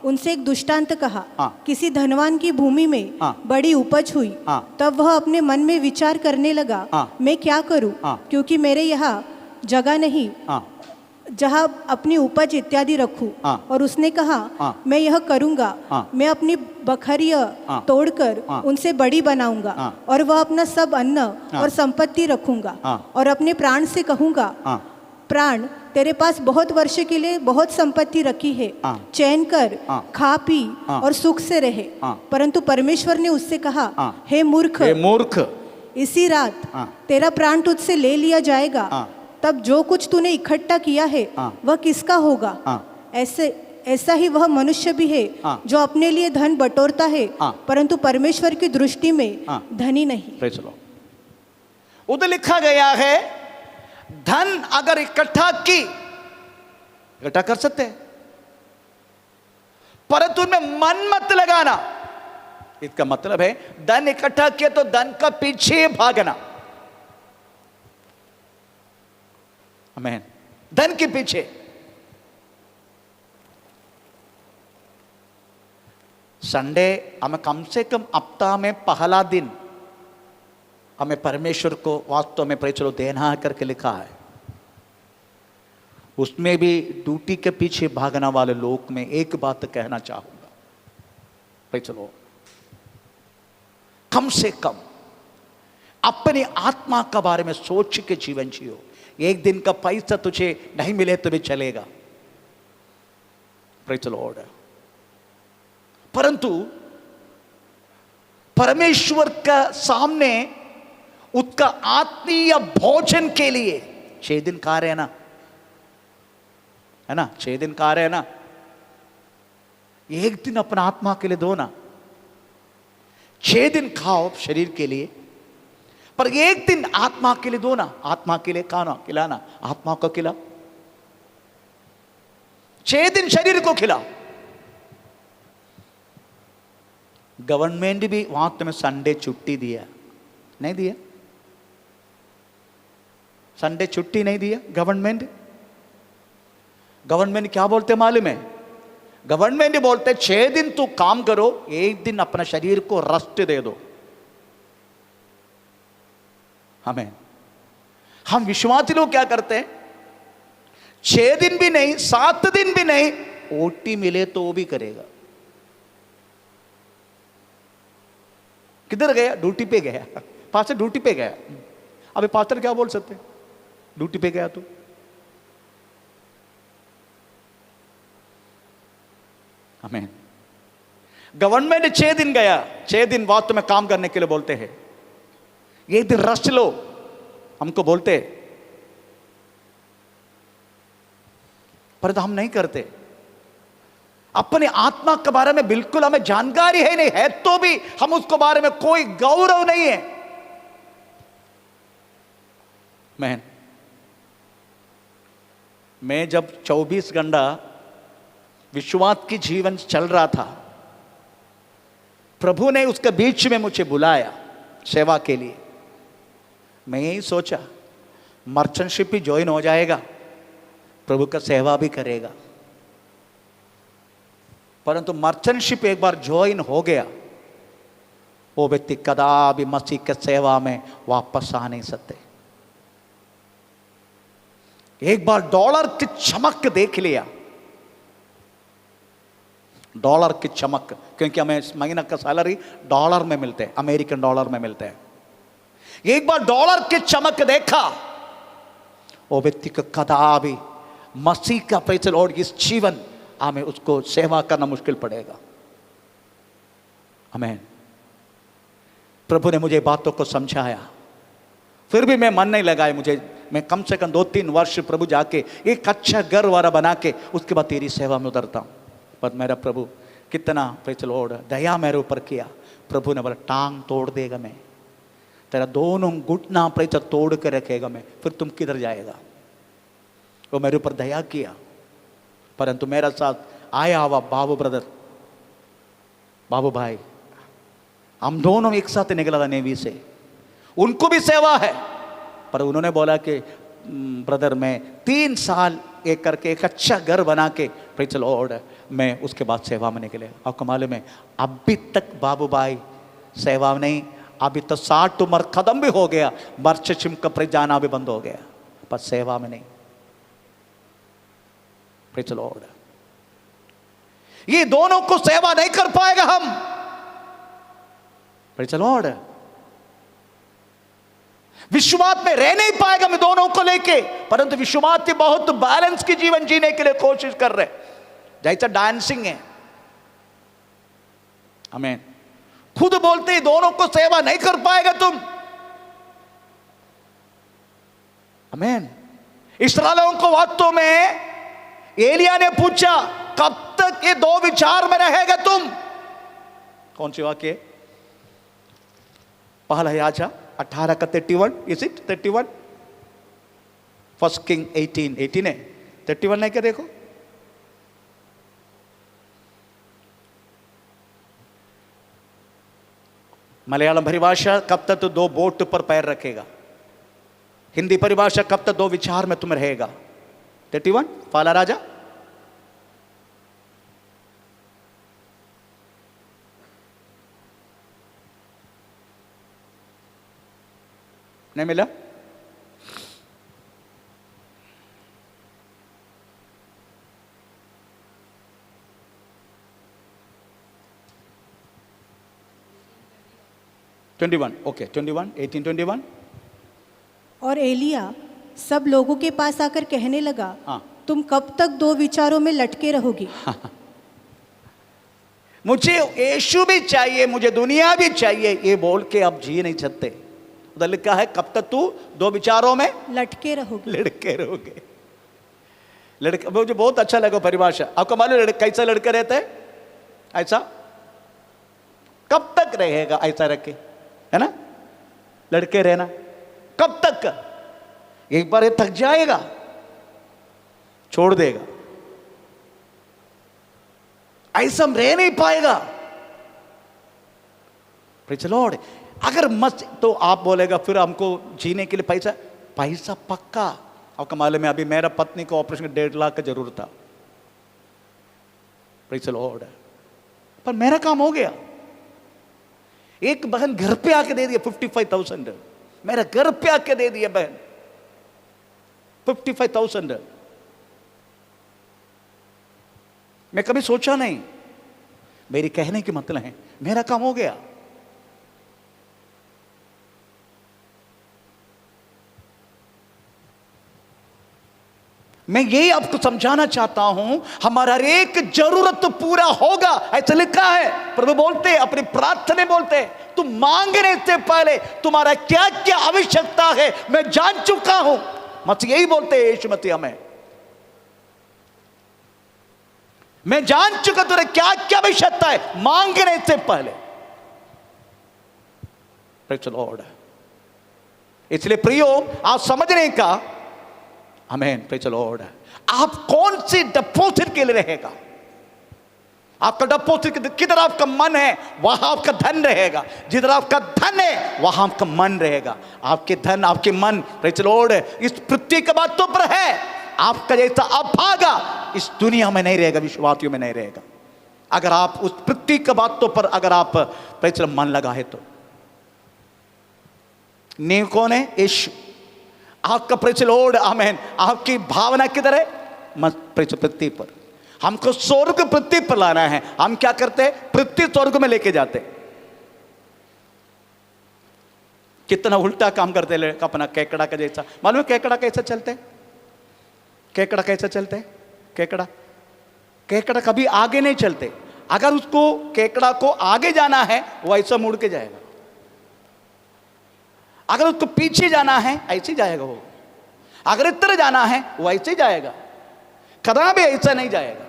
उनसे एक दृष्टांत कहा, किसी धनवान की भूमि में बड़ी उपज हुई। तब वह अपने मन में विचार करने लगा, मैं क्या करूं, क्योंकि मेरे यहाँ जगह नहीं जहाँ अपनी उपज इत्यादि रखूं। और उसने कहा, मैं यह करूंगा, मैं अपनी बखरियां तोड़कर उनसे बड़ी बनाऊंगा और वह अपना सब अन्न और संपत्ति रखूंगा और अपने प्राण से कहूंगा, प्राण तेरे पास बहुत वर्ष के लिए बहुत संपत्ति रखी है, चैन कर, खा पी और सुख से रहे। परंतु परमेश्वर ने उससे कहा, हे मूर्ख, इसी रात तेरा प्राण तुझसे ले लिया जाएगा। तब जो कुछ तूने इकट्ठा किया है वह किसका होगा? ऐसा ही वह मनुष्य भी है जो अपने लिए धन बटोरता है, परंतु परमेश्वर की दृष्टि में धनी नहीं। उधर लिखा गया है, धन अगर इकट्ठा कर सकते हैं, परंतु उनमें मन मत लगाना। इसका मतलब है धन इकट्ठा किया तो धन का पीछे भागना। आमीन। धन के पीछे। संडे हमें कम से कम हफ्ता में पहला दिन हमें परमेश्वर को वास्तव में प्रेज़ द लॉर्ड देना करके लिखा है। उसमें भी ड्यूटी के पीछे भागने वाले लोग में एक बात कहना चाहूंगा, प्रेज़ द लॉर्ड, कम से कम अपनी आत्मा के बारे में सोच के जीवन जियो। एक दिन का पैसा तुझे नहीं मिले तो भी चलेगा, प्रेज़ द लॉर्ड, परंतु परमेश्वर का सामने उसका आत्मीय भोजन के लिए 6 दिन खा रहे हैं ना, है ना, 6 दिन खा रहे हैं ना, एक दिन अपना आत्मा के लिए दो ना। 6 दिन खाओ शरीर के लिए, पर एक दिन आत्मा के लिए दो ना। आत्मा के लिए खाना खिलाना, आत्मा को खिलाओ। 6 दिन शरीर को खिलाओ। गवर्नमेंट भी वहां तुम्हें संडे छुट्टी दिया नहीं दिया? संडे छुट्टी नहीं दिया गवर्नमेंट। गवर्नमेंट क्या बोलते मालूम है? गवर्नमेंट बोलते 6 दिन तू काम करो, 1 दिन अपना शरीर को रेस्ट दे दो। हमें हम विश्वासी लोग क्या करते हैं? 6 दिन भी नहीं, 7 दिन भी नहीं, ओटी मिले तो वो भी करेगा। किधर गया? ड्यूटी पे गया। पास्टर ड्यूटी पे गया। अबे पास्टर क्या बोल सकते? ड्यूटी पे गया तो हमें गवर्नमेंट 6 दिन गया, 6 दिन बाद तुम्हें काम करने के लिए बोलते हैं, 1 दिन रेस्ट लो हमको बोलते, पर तो हम नहीं करते। अपने आत्मा के बारे में बिल्कुल हमें जानकारी है नहीं है, तो भी हम उसको बारे में कोई गौरव नहीं है। मैं जब 24 घंटा विश्वास की जीवन चल रहा था, प्रभु ने उसके बीच में मुझे बुलाया सेवा के लिए। मैं यही सोचा मर्चेंटशिप भी ज्वाइन हो जाएगा, प्रभु का सेवा भी करेगा। परंतु मर्चेंटशिप एक बार ज्वाइन हो गया, वो व्यक्ति कदापि मसीह के सेवा में वापस आ नहीं सकते। एक बार डॉलर की चमक देख लिया, डॉलर की चमक, क्योंकि हमें महीना का सैलरी डॉलर में मिलते हैं, अमेरिकन डॉलर में मिलते हैं। एक बार डॉलर की चमक देखा, वो व्यक्ति को कदापि मसीह का प्रेज़ और इस जीवन हमें उसको सेवा करना मुश्किल पड़ेगा। आमीन। प्रभु ने मुझे बातों को समझाया, फिर भी मैं मन नहीं लगाया। मैं कम से कम 2-3 वर्ष प्रभु जाके एक अच्छा घर वाला बना के उसके बाद तेरी सेवा में उतरता हूँ। पर मेरा प्रभु कितना प्रेज़ लॉर्ड दया मेरे ऊपर किया। प्रभु ने बोला टांग तोड़ देगा मैं, तेरा दोनों घुटना प्रेज़ तोड़ के रखेगा मैं, फिर तुम किधर जाएगा। वो मेरे ऊपर दया किया। परंतु मेरा साथ आया हुआ बाबू ब्रदर, बाबू भाई, हम दोनों एक साथ निकला था नेवी से। उनको भी सेवा है, पर उन्होंने बोला कि ब्रदर मैं 3 साल एक करके एक अच्छा घर बना के प्रेज़ लॉर्ड मैं उसके बाद सेवा में निकले। आपको मालूम है अभी तक बाबू भाई सेवा में नहीं, अभी तो 60 उम्र खत्म भी हो गया, मर्चेंटशिप का प्रेज़ जाना भी बंद हो गया, पर सेवा में नहीं। प्रेज़ लॉर्ड, ये दोनों को सेवा नहीं कर पाएगा हम। प्रेज़ लॉर्ड, विश्वास में रह नहीं पाएगा मैं दोनों को लेके। परंतु विश्वास से बहुत बैलेंस की जीवन जीने के लिए कोशिश कर रहे, जैसा डांसिंग है। आमीन। खुद बोलते ही दोनों को सेवा नहीं कर पाएगा तुम। आमीन। इस्राएलियों को वास्तव में एलिया ने पूछा कब तक ये 2 विचार में रहेगा तुम। कौन सी वाक्य? पहला याचा 18 का 31, इज इट 31? फर्स्ट किंग 18 है, 31 नहीं क्या? देखो मलयालम परिभाषा कब तक तो 2 बोट पर पैर रखेगा, हिंदी परिभाषा कब तक 2 विचार में तुम रहेगा। 31 पहला राजा नहीं मिला? ओके 21 18:21। और एलिया सब लोगों के पास आकर कहने लगा, हाँ। तुम कब तक 2 विचारों में लटके रहोगे? मुझे यीशु भी चाहिए, मुझे दुनिया भी चाहिए, ये बोल के अब जी नहीं सकते। उधर लिखा है कब तक तू 2 विचारों में लटके रहोगे। लड़के रहोगे। लड़के, मुझे बहुत अच्छा लगा परिभाषा। आपको मालूम कैसा लड़के रहते हैं? ऐसा कब तक रहेगा ऐसा रखे, है ना? लड़के रहना कब तक? एक बार ये थक जाएगा, छोड़ देगा, ऐसा रह नहीं पाएगा। Praise the Lord. अगर मत तो आप बोलेगा फिर हमको जीने के लिए पैसा, पैसा पक्का। आपका मालूम है अभी मेरा पत्नी को ऑपरेशन का 1.5 लाख का जरूरत था, प्रेज़ द लॉर्ड, पर मेरा काम हो गया। एक बहन घर पे आके दे दिया 55,000, मेरा घर पे आके दे दिया बहन 55,000। मैं कभी सोचा नहीं, मेरी कहने की मतलब है मेरा काम हो गया। मैं यही आपको समझाना चाहता हूं, हमारा हर एक जरूरत तो पूरा होगा, ऐसा लिखा है। प्रभु बोलते हैं, अपनी प्रार्थना बोलते हैं, तुम मांगने से पहले तुम्हारा क्या क्या आवश्यकता है मैं जान चुका हूं। मसीह यही बोलते हैं, यीशु मसीह हमें, मैं जान चुका तुझे क्या क्या आवश्यकता है मांगने से पहले। Praise the Lord. इसलिए प्रियो, आप समझने का, आमीन, प्रेज़ द लॉर्ड, आप कौन सी डिपॉजिट के लिए रहेगा। आपका डिपॉजिट किधर आपका मन है वहां आपका धन रहेगा, जिधर आपका धन है वहां आपका मन रहेगा। आपके धन आपके मन, प्रेज़ द लॉर्ड, इस पृथ्वी के बातों पर है। आपका जैसा अभागा इस दुनिया में नहीं रहेगा, विश्वासियों में नहीं रहेगा। अगर आप उस पृथ्वी की बातों पर अगर आप प्रेज़ द लॉर्ड मन लगाए तो। नींव कौन है? यीशु। आपका प्रेज़ द लॉर्ड, आमीन, आपकी भावना किधर है? प्रेज़ पृथ्वी पर। हमको स्वर्ग पृथ्वी पर लाना है। हम क्या करते हैं? पृथ्वी स्वर्ग में लेके जाते। कितना उल्टा काम करते हैं अपना, केकड़ा का जैसा। मालूम है केकड़ा कैसे चलते हैं? केकड़ा कैसे चलते हैं? केकड़ा कभी आगे नहीं चलते। अगर उसको केकड़ा को आगे जाना है वो ऐसा मुड़ के जाएगा, अगर उसको पीछे जाना है ऐसे जाएगा वो, अगर इधर जाना है वो ऐसे जाएगा, कदापि ऐसा नहीं जाएगा।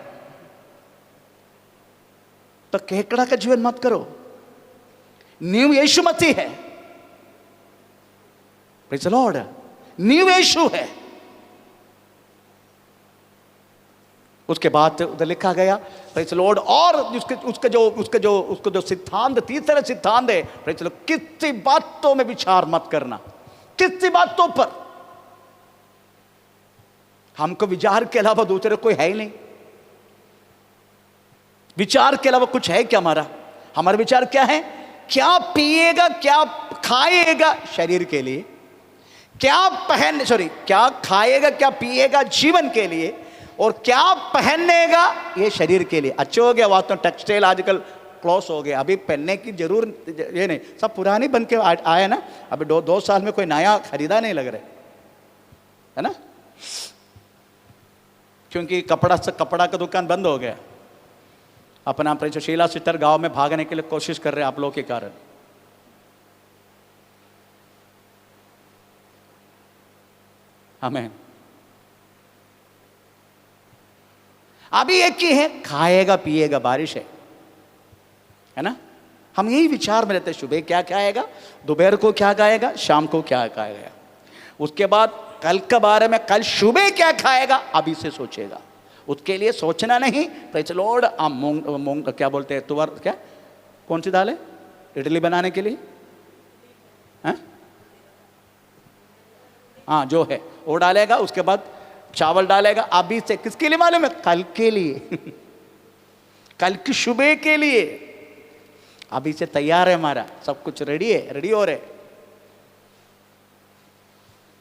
तो केकड़ा का जीवन मत करो। नींव यीशु मसीह है, प्रेज़ द लॉर्ड, नींव यीशु है। उसके बाद उधर लिखा गया, प्रेज़ द लॉर्ड, और उसका जो सिद्धांत, तीसरा सिद्धांत है, प्रेज़ द लॉर्ड, किसी बातों में विचार मत करना, किसी बातों पर। हमको विचार के अलावा दूसरे कोई है ही नहीं। विचार के अलावा कुछ है क्या हमारा? हमारा विचार क्या है? क्या पिएगा, क्या खाएगा शरीर के लिए, क्या खाएगा, क्या पिएगा जीवन के लिए, और क्या पहनेगा ये शरीर के लिए। अच्छे हो गया वास्तव, टेक्सटाइल आजकल क्लॉथ हो गया, अभी पहनने की जरूरत ये नहीं, सब पुरानी बन के आए ना। अभी 2 साल में कोई नया खरीदा नहीं लग रहा है ना, क्योंकि कपड़ा का दुकान बंद हो गया। अपना शीला सिस्टर गांव में भागने के लिए कोशिश कर रहे हैं आप लोगों के कारण। आमीन। अभी एक ही है, खाएगा पिएगा, बारिश है ना। हम यही विचार में रहते हैं, सुबह क्या खाएगा, दोपहर को क्या खाएगा, शाम को क्या खाएगा। उसके बाद कल के बारे में, कल सुबह क्या खाएगा अभी से सोचेगा। उसके लिए सोचना नहीं। प्रेज़ द लॉर्ड, मूंग क्या बोलते हैं, तुअर, क्या कौन सी दाल है इडली बनाने के लिए? हाँ जो है वो डालेगा, उसके बाद चावल डालेगा। अभी से किसके लिए मालूम है? कल के लिए कल की सुबह के लिए। अभी से तैयार है, हमारा सब कुछ रेडी है, रेडी हो रहे।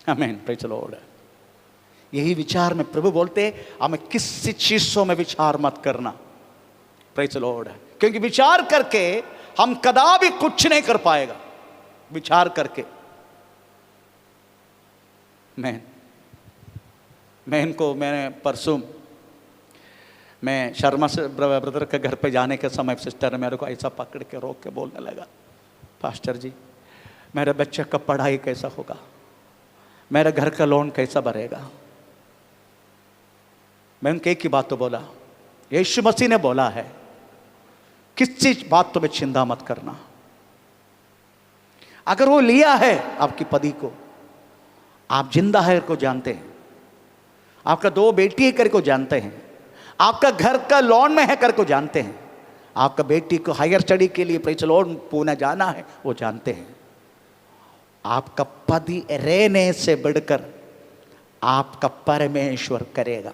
आमीन, प्रेज़ द लॉर्ड। यही विचार में प्रभु बोलते हैं, हमें किसी चीजों में विचार मत करना, प्रेज़ द लॉर्ड, क्योंकि विचार करके हम कदापि कुछ नहीं कर पाएगा। विचार करके मैंने परसों मैं शर्मा से ब्रदर के घर पे जाने के समय सिस्टर ने मेरे को ऐसा पकड़ के रोक के बोलने लगा, पास्टर जी मेरे बच्चे का पढ़ाई कैसा होगा, मेरे घर का लोन कैसा भरेगा। मैं उनके एक ही बात तो बोला, यीशु मसीह ने बोला है किसी बात तो में चिंता मत करना। अगर वो लिया है आपकी पति को, आप जिंदा है को जानते हैं, आपका 2 बेटी है कर को जानते हैं, आपका घर का लोन में है कर को जानते हैं, आपका बेटी को हायर स्टडी के लिए प्रेज़ द लॉर्ड पुणे जाना है वो जानते हैं। आपका पति रहने से बढ़कर आपका परमेश्वर करेगा।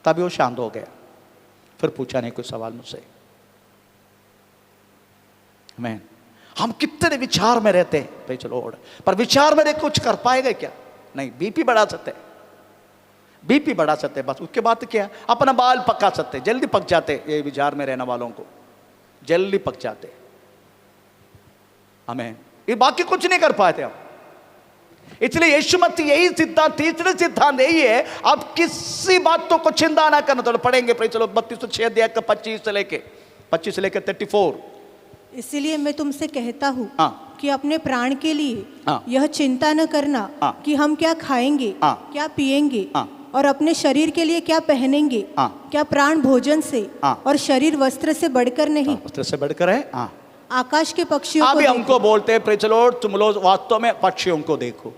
तभी वो शांत हो गया, फिर पूछा नहीं कोई सवाल मुझसे। मैं हम कितने विचार में रहते हैं भाई, चलो पर विचार में कुछ कर पाएगा क्या? नहीं, बीपी बढ़ा सकते हैं, बीपी बढ़ा सकते हैं बस। उसके बाद क्या, अपना बाल पका सकते, जल्दी पक जाते। ये विचार में रहने वालों को जल्दी पक जाते हमें, ये बाकी कुछ नहीं कर पाते हम। इसलिए यीशु मसीह यही सिद्धांत, तीसरे सिद्धांत यही है, आप किसी बातों को चिंता ना करना। तो पढ़ेंगे भाई, चलो 32 अध्याय का 25 से लेके 34। इसीलिए मैं तुमसे कहता हूँ हाँ। कि अपने प्राण के लिए हाँ। यह चिंता न करना हाँ। कि हम क्या खाएंगे, हाँ। क्या पिएंगे, हाँ। और अपने शरीर के लिए क्या पहनेंगे। हाँ। क्या प्राण भोजन से हाँ। और शरीर वस्त्र से बढ़कर नहीं। वस्त्र से बढ़कर है। हाँ, आकाश के पक्षियों को अभी देखो। हमको बोलते हैं प्रेज़ द लॉर्ड, तुम लोग वास्तव में पक्षियों को देखो।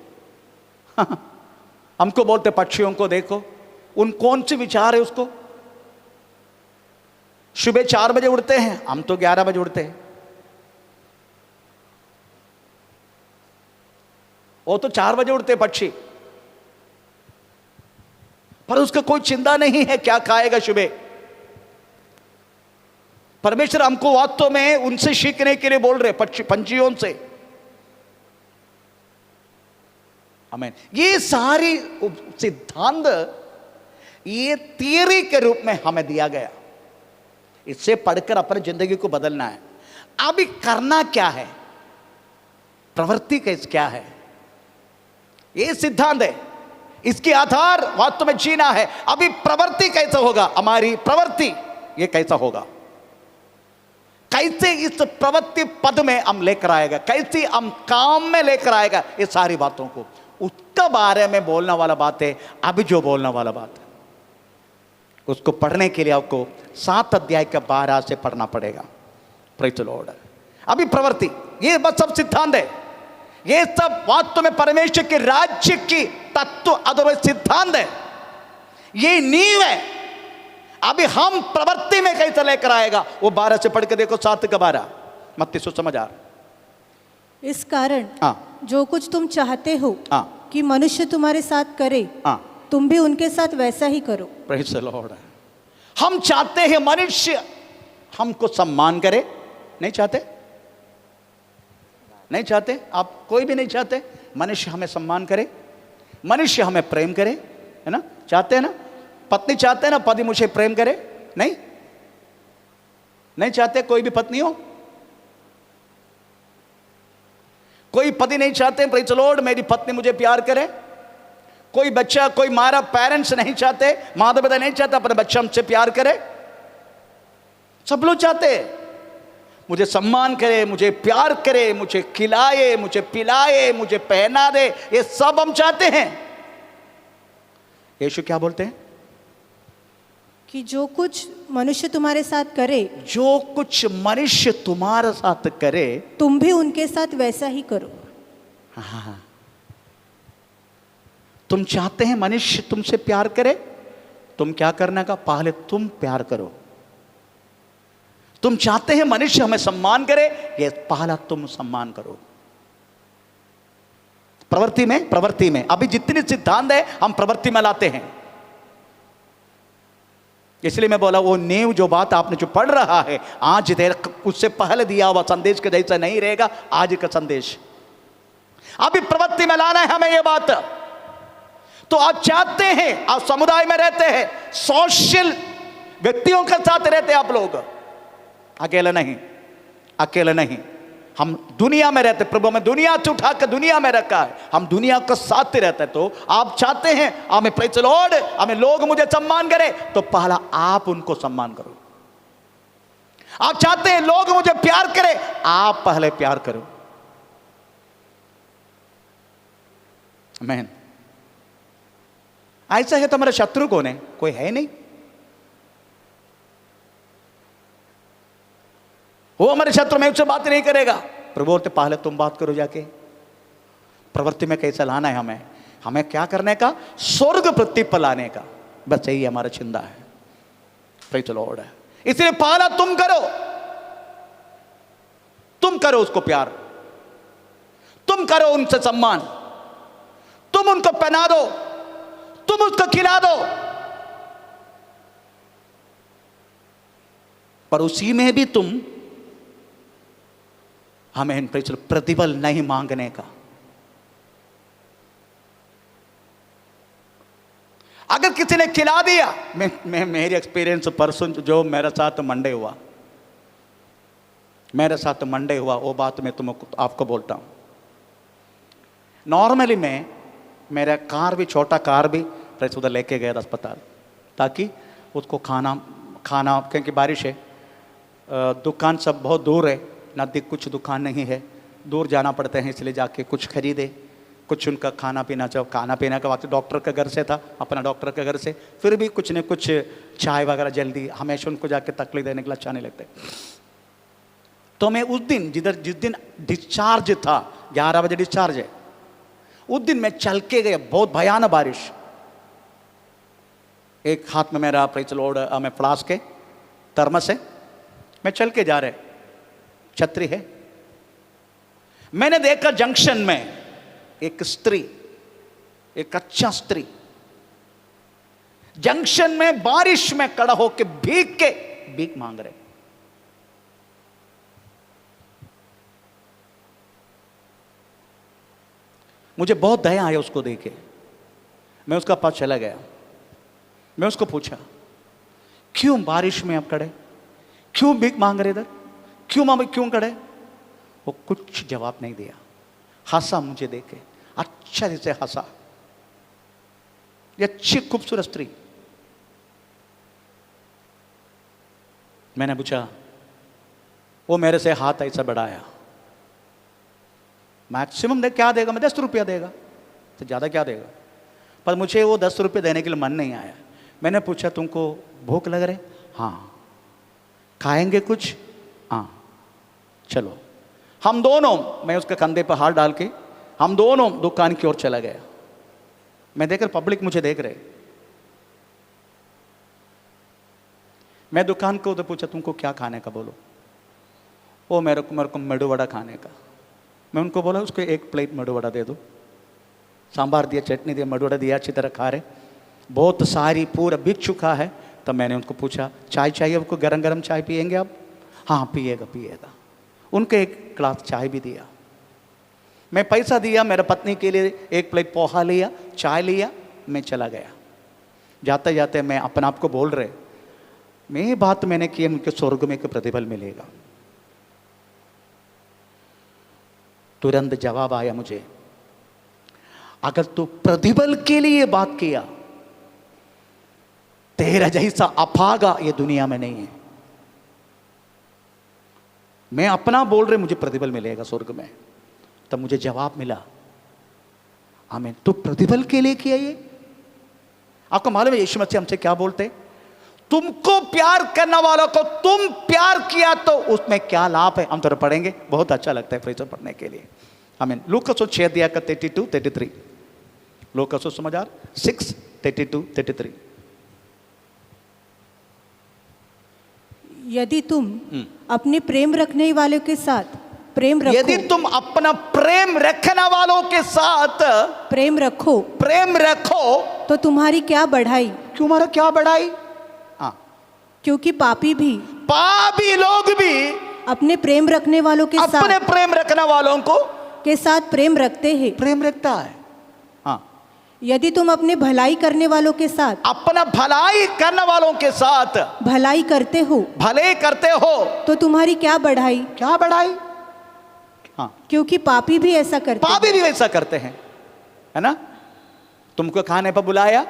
हमको बोलते पक्षियों को देखो, उन कौन से विचार है उसको? सुबह 4 बजे उड़ते हैं, हम तो 11 बजे उड़ते हैं। वो तो 4 बजे उड़ते पक्षी, पर उसका कोई चिंता नहीं है क्या खाएगा सुबह। परमेश्वर हमको वास्तव में उनसे सीखने के लिए बोल रहे, पंछियों से। आमीन। ये सारी सिद्धांत ये थियरी के रूप में हमें दिया गया, इससे पढ़कर अपनी जिंदगी को बदलना है। अभी करना क्या है, प्रवृत्ति कैसे क्या है, ये सिद्धांत है, इसके आधार वास्तव में जीना है। अभी प्रवृत्ति कैसा होगा, हमारी प्रवृत्ति ये कैसा होगा, कैसे इस प्रवृत्ति पद में हम लेकर आएगा, कैसे हम काम में लेकर आएगा, ये सारी बातों को उसका बारे में बोलने वाला बात है। अभी जो बोलने वाला बात है उसको पढ़ने के लिए आपको 7 अध्याय का 12 से पढ़ना पड़ेगा। Praise the Lord. अभी प्रवृत्ति ये बस सब सिद्धांत है, ये सब वास्तव में परमेश्वर के राज्य की तत्व अथवा सिद्धांत है, ये नींव है। अभी हम प्रवृत्ति में कैसे लेकर आएगा वो 12 से पढ़ के देखो, 7 का 12 मत्ती सुसमाचार। इस कारण हाँ। जो कुछ तुम चाहते हो हाँ। कि मनुष्य तुम्हारे साथ करे, हाँ। तुम भी उनके साथ वैसा ही करो। Praise the Lord. हम चाहते हैं मनुष्य हमको सम्मान करे, नहीं चाहते? नहीं चाहते? आप कोई भी नहीं चाहते मनुष्य हमें सम्मान करे, मनुष्य हमें प्रेम करे, है ना? चाहते हैं ना? पत्नी चाहते हैं ना पति मुझे प्रेम करे? नहीं, नहीं चाहते कोई भी पत्नी हो? कोई पति नहीं चाहते प्रेज़ द लॉर्ड मेरी पत्नी मुझे प्यार करे? कोई बच्चा, कोई मारा पेरेंट्स नहीं चाहते, माता पिता नहीं चाहता अपने बच्चा हमसे प्यार करे? सब लोग चाहते हैं मुझे सम्मान करे, मुझे प्यार करे, मुझे खिलाए, मुझे पिलाए, मुझे पहना दे, ये सब हम चाहते हैं। यीशु क्या बोलते हैं कि जो कुछ मनुष्य तुम्हारे साथ करे, जो कुछ मनुष्य तुम्हारे साथ करे तुम भी उनके साथ वैसा ही करो। हाँ, तुम चाहते हैं मनुष्य तुमसे प्यार करे, तुम क्या करने का, पहले तुम प्यार करो। तुम चाहते हैं मनुष्य हमें सम्मान करे, ये पहला तुम सम्मान करो। प्रवृत्ति में अभी जितने सिद्धांत है हम प्रवृत्ति में लाते हैं। इसलिए मैं बोला वो नींव जो बात आपने जो पढ़ रहा है आज देर उससे पहले दिया हुआ संदेश के जैसा नहीं रहेगा आज का संदेश। अभी प्रवृत्ति में लाना है हमें ये बात। तो आप चाहते हैं, आप समुदाय में रहते हैं, सोशल व्यक्तियों के साथ रहते हैं आप लोग, अकेले नहीं, अकेले नहीं। हम दुनिया में रहते, प्रभु में दुनिया से उठाकर दुनिया में रखा है, हम दुनिया के साथ ही रहते हैं। तो आप चाहते हैं हमें प्रेज़ द लॉर्ड, हमें लोग मुझे सम्मान करें, तो पहला आप उनको सम्मान करो। आप चाहते हैं लोग मुझे प्यार करें, आप पहले प्यार करो। आमीन। ऐसा है तो हमारा शत्रु कौन है? कोई है नहीं। वो हमारे शत्रु में उससे बात नहीं करेगा। प्रभु बोलते पहले तुम बात करो जाके। प्रवृत्ति में कैसे लाना है हमें, हमें क्या करने का, स्वर्ग प्रति पर लाने का, बस यही हमारा चिंता है। Praise the Lord. इसलिए पहला तुम करो, तुम करो उसको प्यार, तुम करो उनसे सम्मान, तुम उनको पहना दो, तुम उसको खिला दो, पर उसी में भी तुम हमें प्रतिफल नहीं मांगने का। अगर किसी ने खिला दिया, मैं मेरी एक्सपीरियंस परसों जो मेरे साथ मंडे हुआ, वो बात मैं तुमको आपको बोलता हूं। नॉर्मली मैं मेरा कार भी, छोटा कार भी उधर लेके गया अस्पताल, ताकि उसको खाना क्योंकि बारिश है, दुकान सब बहुत दूर है, नज़दीक कुछ दुकान नहीं है, दूर जाना पड़ता है, इसलिए जाके कुछ खरीदे, कुछ उनका खाना पीना का वक्त डॉक्टर के घर से था, अपना डॉक्टर के घर से, फिर भी कुछ न कुछ चाय वगैरह जल्दी, हमेशा उनको जाके तकलीफ देने के लिए अच्छा नहीं लगते। तो मैं उस दिन जिस दिन डिस्चार्ज था, 11 बजे डिस्चार्ज है, उस दिन मैं चल के गया, बहुत भयानक बारिश, एक हाथ में मेरा प्रेचलोड में फ्लास्क है, थर्मस है, मैं चल के जा रहे, छतरी है। मैंने देखा जंक्शन में एक स्त्री, एक अच्छा स्त्री जंक्शन में बारिश में खड़ा होकर भीख मांग रहे। मुझे बहुत दया आया उसको देखे, मैं उसका पास चला गया, मैं उसको पूछा, क्यों बारिश में आप खड़े, क्यों भीख मांग रहे इधर, क्यों खड़े? वो कुछ जवाब नहीं दिया, हंसा मुझे देखे, अच्छा से हंसा। ये अच्छी खूबसूरत स्त्री। मैंने पूछा, वो मेरे से हाथ ऐसा बढ़ाया, मैक्सिमम दे क्या देगा, मैं 10 रुपया देगा, तो ज़्यादा क्या देगा, पर मुझे वो 10 रुपये देने के लिए मन नहीं आया। मैंने पूछा, तुमको भूख लग रही? हाँ। खाएंगे कुछ? हाँ। चलो। हम दोनों, मैं उसके कंधे पर हाथ डाल के हम दोनों दुकान की ओर चला गया। मैं देखकर पब्लिक मुझे देख रहे, मैं दुकान को उधर पूछा, तुमको क्या खाने का बोलो? वो मेरे को मेदू वड़ा खाने का। मैं उनको बोला, उसको 1 प्लेट मेदू वड़ा दे दो, सांभर दिया, चटनी दिया, मेदू वड़ा दिया, अच्छी तरह खा रहे, बहुत सारी पूरा बिक चुका है। तब मैंने उनको पूछा, चाय चाहिए आपको, गरम गरम चाय पियेंगे आप? हाँ पिएगा। उनको 1 ग्लास चाय भी दिया। मैं पैसा दिया, मेरे पत्नी के लिए 1 प्लेट पोहा लिया, चाय लिया, मैं चला गया। जाते जाते मैं अपने आप को बोल रहे, मैं बात मैंने की, उनके स्वर्ग में एक प्रतिफल मिलेगा। तुरंत जवाब आया मुझे, अगर तू प्रतिफल के लिए बात किया, तेरा जैसा अभागा ये दुनिया में नहीं है। मैं अपना बोल रहे, मुझे प्रतिफल मिलेगा स्वर्ग में। तब मुझे जवाब मिला, आमीन। तो प्रतिफल के लिए किया ये? आपको मालूम है यीशु मसीह हमसे क्या बोलते? तुमको प्यार करने वालों को तुम प्यार किया तो उसमें क्या लाभ है? हम तो पढ़ेंगे, बहुत अच्छा लगता है फ्रेजर पढ़ने के लिए। आमीन। लूका 6 का 32-33, लूका समाचार 6:32-33। यदि तुम अपने प्रेम रखने वालों के साथ प्रेम रखो, यदि तुम अपना प्रेम रखने वालों के साथ प्रेम रखो तो तुम्हारी क्या बढ़ाई? तुम्हारा क्या बढ़ाई? हाँ, क्योंकि पापी लोग भी अपने प्रेम रखने वालों के साथ, अपने प्रेम रखने वालों को के साथ प्रेम रखते हैं। प्रेम रखता है। हाँ, यदि तुम अपने भलाई करने वालों के साथ, अपना भलाई करने वालों के साथ भलाई करते हो तो तुम्हारी क्या बढ़ाई? हाँ, क्योंकि पापी भी ऐसा करते हैं, है ना? तुमको खाने पर बुलाया,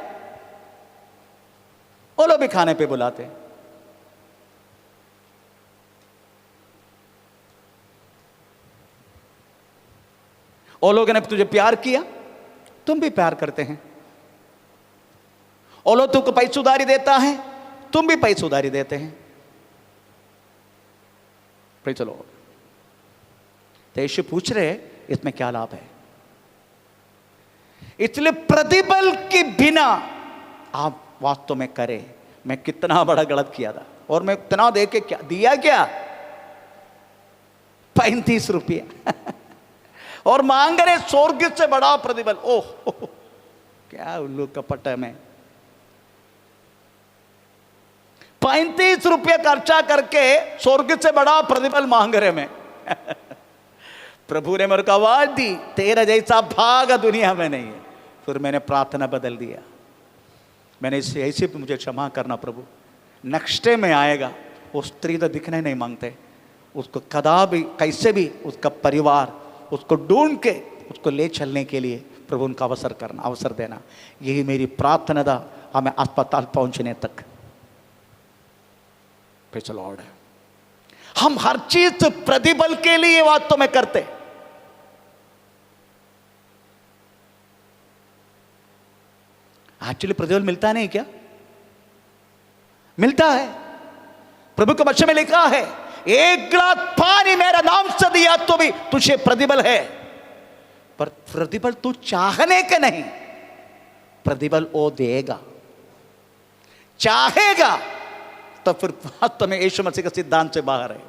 वो लोग भी खाने पे बुलाते हैं। वो लोगों ने तुझे प्यार किया, तुम भी प्यार करते हैं। वो लोग तुमको पैसे उधारी देता है, तुम भी पैसे उधारी देते हैं। चलो, तो यीशु पूछ रहे इसमें क्या लाभ है? इसलिए प्रतिफल के बिना आप वास्तव में करें। मैं कितना बड़ा गलत किया था, और मैं इतना दे के क्या दिया? क्या 35 रुपया और मांग रहे स्वर्ग से बड़ा प्रतिफल। ओह क्या उल्लू कपट है। मैं 35 रुपये खर्चा करके स्वर्ग से बड़ा प्रतिफल मांग रहे मैं। प्रभु ने मेरे को आवाज दी, तेरा जैसा भाग दुनिया में नहीं है। फिर मैंने प्रार्थना बदल दिया, मैंने इसे ऐसे मुझे क्षमा करना प्रभु, नेक्स्ट डे में आएगा। वो स्त्री तो दिखने नहीं मांगते, उसको कदा भी कैसे भी उसका परिवार उसको ढूंढ के उसको ले चलने के लिए प्रभु उनका अवसर देना। यही मेरी प्रार्थना था हमें अस्पताल पहुंचने तक। Praise the Lord. हम हर चीज प्रतिफल के लिए वास्तव में करते। एक्चुअली प्रतिफल मिलता नहीं क्या? मिलता है। प्रभु के वचन में लिखा है, एक गिलास पानी मेरा नाम से दिया तो भी तुझे प्रतिफल है। पर प्रतिफल तू चाहने के नहीं, प्रतिफल वो देगा। चाहेगा तो फिर वास्तव में यीशु मसीह के सिद्धांत से बाहर है।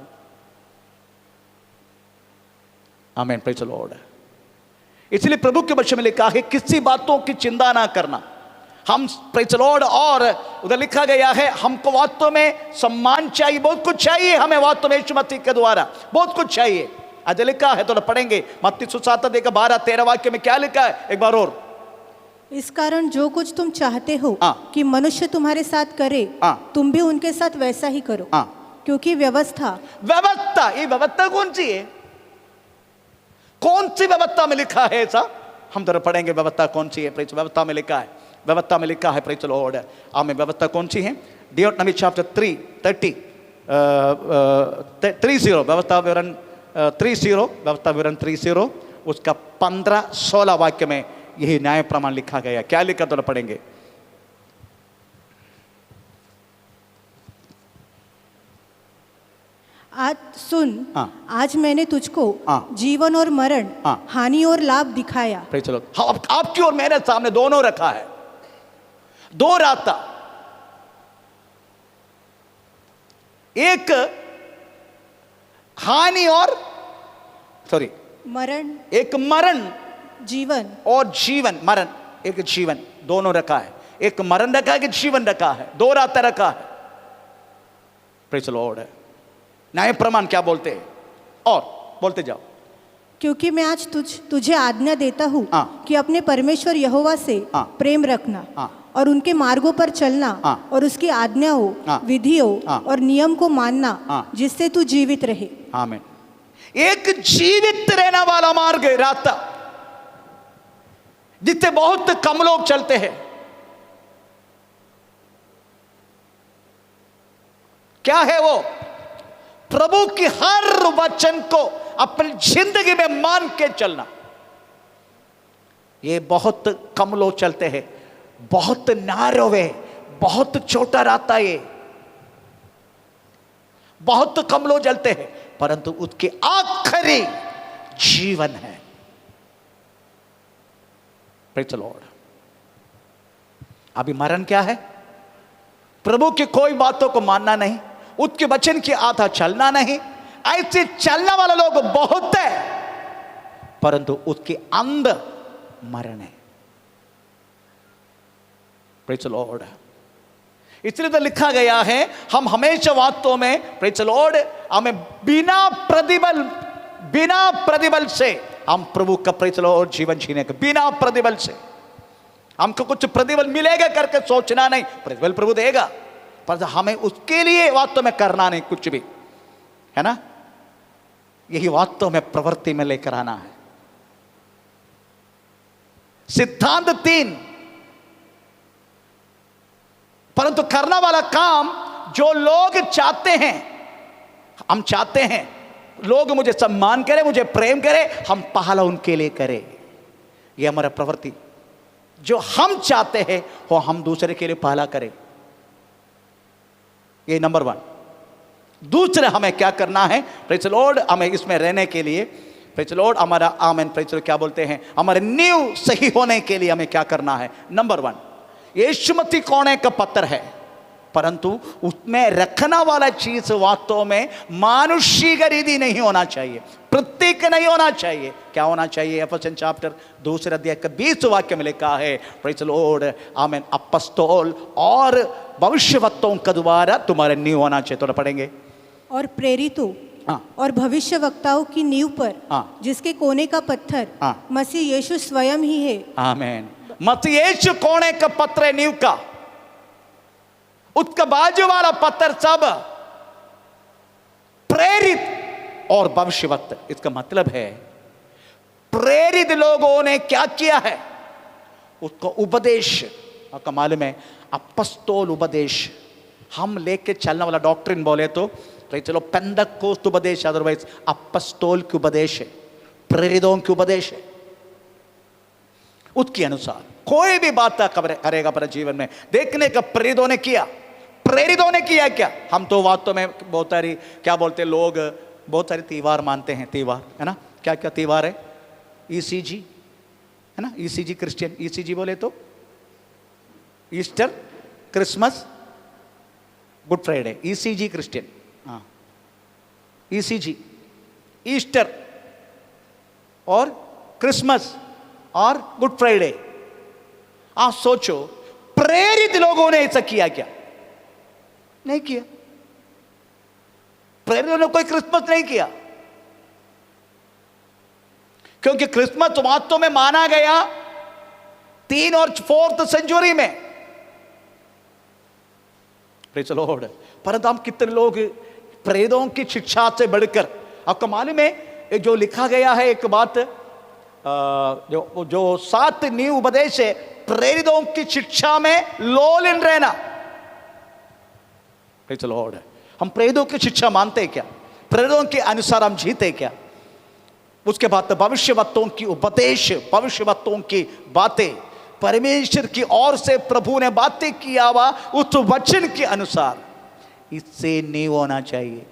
आमीन, प्रेज़ द लॉर्ड। इसलिए प्रभु के वचन में लिखा है, किसी बातों की चिंता ना करना। हम प्रेज़ द लॉर्ड, और उधर लिखा गया है हमको वास्तव में सम्मान चाहिए, बहुत कुछ चाहिए हमें वास्तव में यीशु मसीह के द्वारा, बहुत कुछ चाहिए। आज लिखा है, थोड़ा पढ़ेंगे मत्ती सुसमाचार 12-13 वाक्य में क्या लिखा है एक बार और। इस कारण जो कुछ तुम चाहते हो कि मनुष्य तुम्हारे साथ करे, तुम भी उनके साथ वैसा ही करो। क्योंकि व्यवस्था, ये व्यवस्था कौन सी है? कौन सी व्यवस्था में लिखा है ऐसा? हम जरा पढ़ेंगे व्यवस्था कौन सी है। प्रेज़, व्यवस्था में लिखा है, व्यवस्था में लिखा है प्रेज़ द लॉर्ड। आमें व्यवस्था कौन सी है? डियोटोनॉमी चैप्टर 3:30 30 व्यवस्था विवरण 30 व्यवस्था विवरण 30 उसका 15-16 वाक्य में यही न्याय प्रमाण लिखा गया। क्या लिखा तो पढ़ेंगे। आज सुन, आज मैंने तुझको जीवन और मरण, हानि और लाभ दिखाया। Praise the Lord. आपकी और मेरे सामने दोनों रखा है, दो रास्ता। एक हानि और मरण, एक मरण, जीवन और जीवन। मरण एक जीवन, दोनों रखा है। एक मरण रखा है, एक जीवन रखा है, दो रास्ता रखा है। Praise the Lord. न्याय प्रमाण क्या बोलते हैं? और बोलते जाओ। क्योंकि मैं आज तुझे आज्ञा देता हूँ कि अपने परमेश्वर यहोवा से प्रेम रखना और उनके मार्गों पर चलना और उसकी आज्ञाओं, विधियों और नियम को मानना, जिससे तू जीवित रहे। आमीन। एक जीवित रहने वाला मार्ग है, रास्ता, जिससे बहुत कम लोग चलते हैं। क्या है वो? प्रभु की हर वचन को अपनी जिंदगी में मान के चलना। ये बहुत कम लोग चलते हैं, बहुत नारो है, बहुत छोटा रास्ता है, ये बहुत कम लोग चलते हैं, परंतु उसके आखिरी जीवन है। Praise the Lord. अभी मरण क्या है? प्रभु की कोई बातों को मानना नहीं, उसके वचन के आधा चलना नहीं। ऐसे चलने वाले लोग बहुत है, परंतु उसके अंदर मरण है। Praise the Lord. इसलिए तो लिखा गया है, हम हमेशा वास्तव में प्रेज़ द लॉर्ड, हमें बिना प्रतिबल से हम प्रभु का प्रेज़ द लॉर्ड जीवन जीने का, बिना प्रतिबल से। हमको कुछ प्रतिबल मिलेगा करके सोचना नहीं, प्रतिबल प्रभु देगा, पर हमें उसके लिए वास्तव में करना नहीं कुछ भी, है ना। यही वास्तव में प्रवृत्ति में लेकर आना है। सिद्धांत 3, परंतु करने वाला काम जो लोग चाहते हैं, हम चाहते हैं लोग मुझे सम्मान करें, मुझे प्रेम करें, हम पहला उनके लिए करें। यह हमारा प्रवृत्ति, जो हम चाहते हैं वो हम दूसरे के लिए पहला करें। ये नंबर 1। दूसरे हमें क्या करना है? प्रेज़ द लॉर्ड, हमें इसमें रहने के लिए प्रेज़ द लॉर्ड हमारा आमेन प्रेज़ द लॉर्ड क्या बोलते हैं, हमारे नींव सही होने के लिए हमें क्या करना है? नंबर 1, यीशु मसीह कोने का पत्थर है, परंतु उसमें रखना वाला चीज वास्तव में मानुषिक रीति नहीं होना चाहिए, प्रतीक नहीं होना चाहिए। क्या होना चाहिए? एफेसियन चैप्टर 2 अध्याय का 20 वाक्य में लिखा है, प्रेज़ द लॉर्ड, आमीन, अपॉस्टल और भविष्यवक्ताओं का द्वारा तुम्हारे नींव होना चाहिए। तो पढ़ेंगे, और प्रेरितों और भविष्य वक्ताओं की नींव पर, जिसके कोने का पत्थर मसीह यीशु स्वयं ही है। आमीन। मसीह यीशु कोने का पत्थर है नींव का, उसका बाजू वाला पत्थर सब प्रेरित और भविष्यवक्ता। इसका मतलब है प्रेरित लोगों ने क्या किया है, उसका उपदेश। आपका मालूम है अपॉस्टल उपदेश, हम लेके चलने वाला डॉक्ट्रिन बोले तो चलो पेंटेकोस्ट उपदेश, अदरवाइज अपॉस्टल की उपदेश है, प्रेरितों की उपदेश है। उसके अनुसार कोई भी बात करेगा अपने जीवन में, देखने का प्रेरितों ने किया, प्रेरितों ने किया क्या। हम तो वास्तव में बहुत सारी क्या बोलते हैं लोग, बहुत सारे त्योहार मानते हैं, त्योहार है ना, क्या क्या त्योहार है, ईसीजी है ना, ईसीजी क्रिश्चियन, ईसीजी बोले तो Easter, Christmas, good Friday, ECG Christian, हाँ ईसीजी, ईस्टर और क्रिसमस और गुड फ्राइडे। आप सोचो प्रेरित लोगों ने ऐसा किया क्या? नहीं किया। प्रेरितों ने कोई क्रिसमस नहीं किया, क्योंकि क्रिसमस वास्तव में माना गया 3 और 4th सेंचुरी में, प्रेज़ द लॉर्ड। परंतु हम कितने लोग प्रेरितों की शिक्षा से बढ़कर, आपको मालूम है जो लिखा गया है एक बात, जो 7 नींव उपदेश है, प्रेरितों की शिक्षा में लोलिन रहना। Praise the Lord. हम प्रेरितों की शिक्षा मानते हैं क्या? प्रेरितों के अनुसार हम जीते क्या? उसके बाद भविष्यवक्ताओं की उपदेश, भविष्यवक्ताओं की बातें, परमेश्वर की ओर से प्रभु ने बातें किया हुआ उस वचन के अनुसार, इससे नींव होना चाहिए।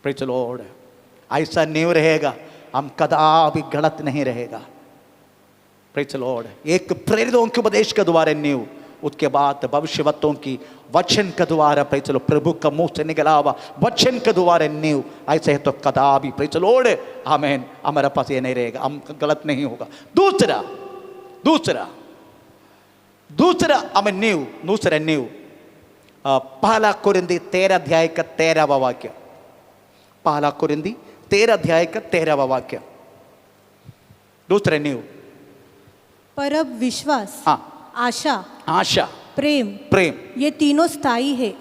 Praise the Lord. ऐसा नींव रहेगा, हम कदापि गलत नहीं रहेगा। Praise the Lord. एक प्रेरितों के उपदेश के द्वारा नींव, उसके बाद भविष्यवक्ताओं की वचन के द्वारा, प्रेज़ द लॉर्ड, प्रभु का मुंह से निकला हुआ वचन के द्वारा नींव। ऐसे है तो कदापि, प्रेज़ द लॉर्ड, आमीन, हमारे पास ये नहीं रहेगा, हम गलत नहीं होगा। दूसरा हमें नींव, दूसरा नींव, पहला कुरिन्दी 13 अध्याय का 13वां वाक्य, पहला कुरिन्दी 13 अध्याय का 13वां वाक्य, दूसरे नींव। पर अब विश्वास, आशा, प्रेम, ये तीनों स्थायी है।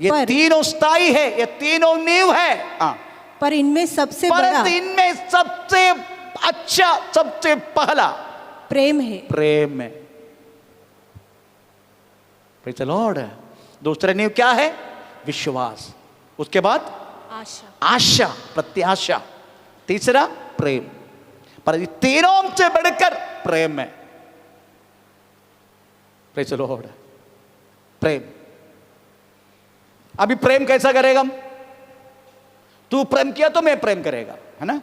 ये तीनों स्थायी है, ये तीनों नींव है। पर इनमें सबसे बड़ा, इनमें सबसे अच्छा, सबसे पहला प्रेम है। प्रेम है। Praise the Lord. दूसरा नींव क्या है? विश्वास। उसके बाद आशा, प्रत्याशा। तीसरा प्रेम। पर ये तीनों से बढ़कर प्रेम है। Praise the lord. प्रेम। अभी प्रेम कैसा करेगा? तू प्रेम किया तो मैं प्रेम करेगा, है ना।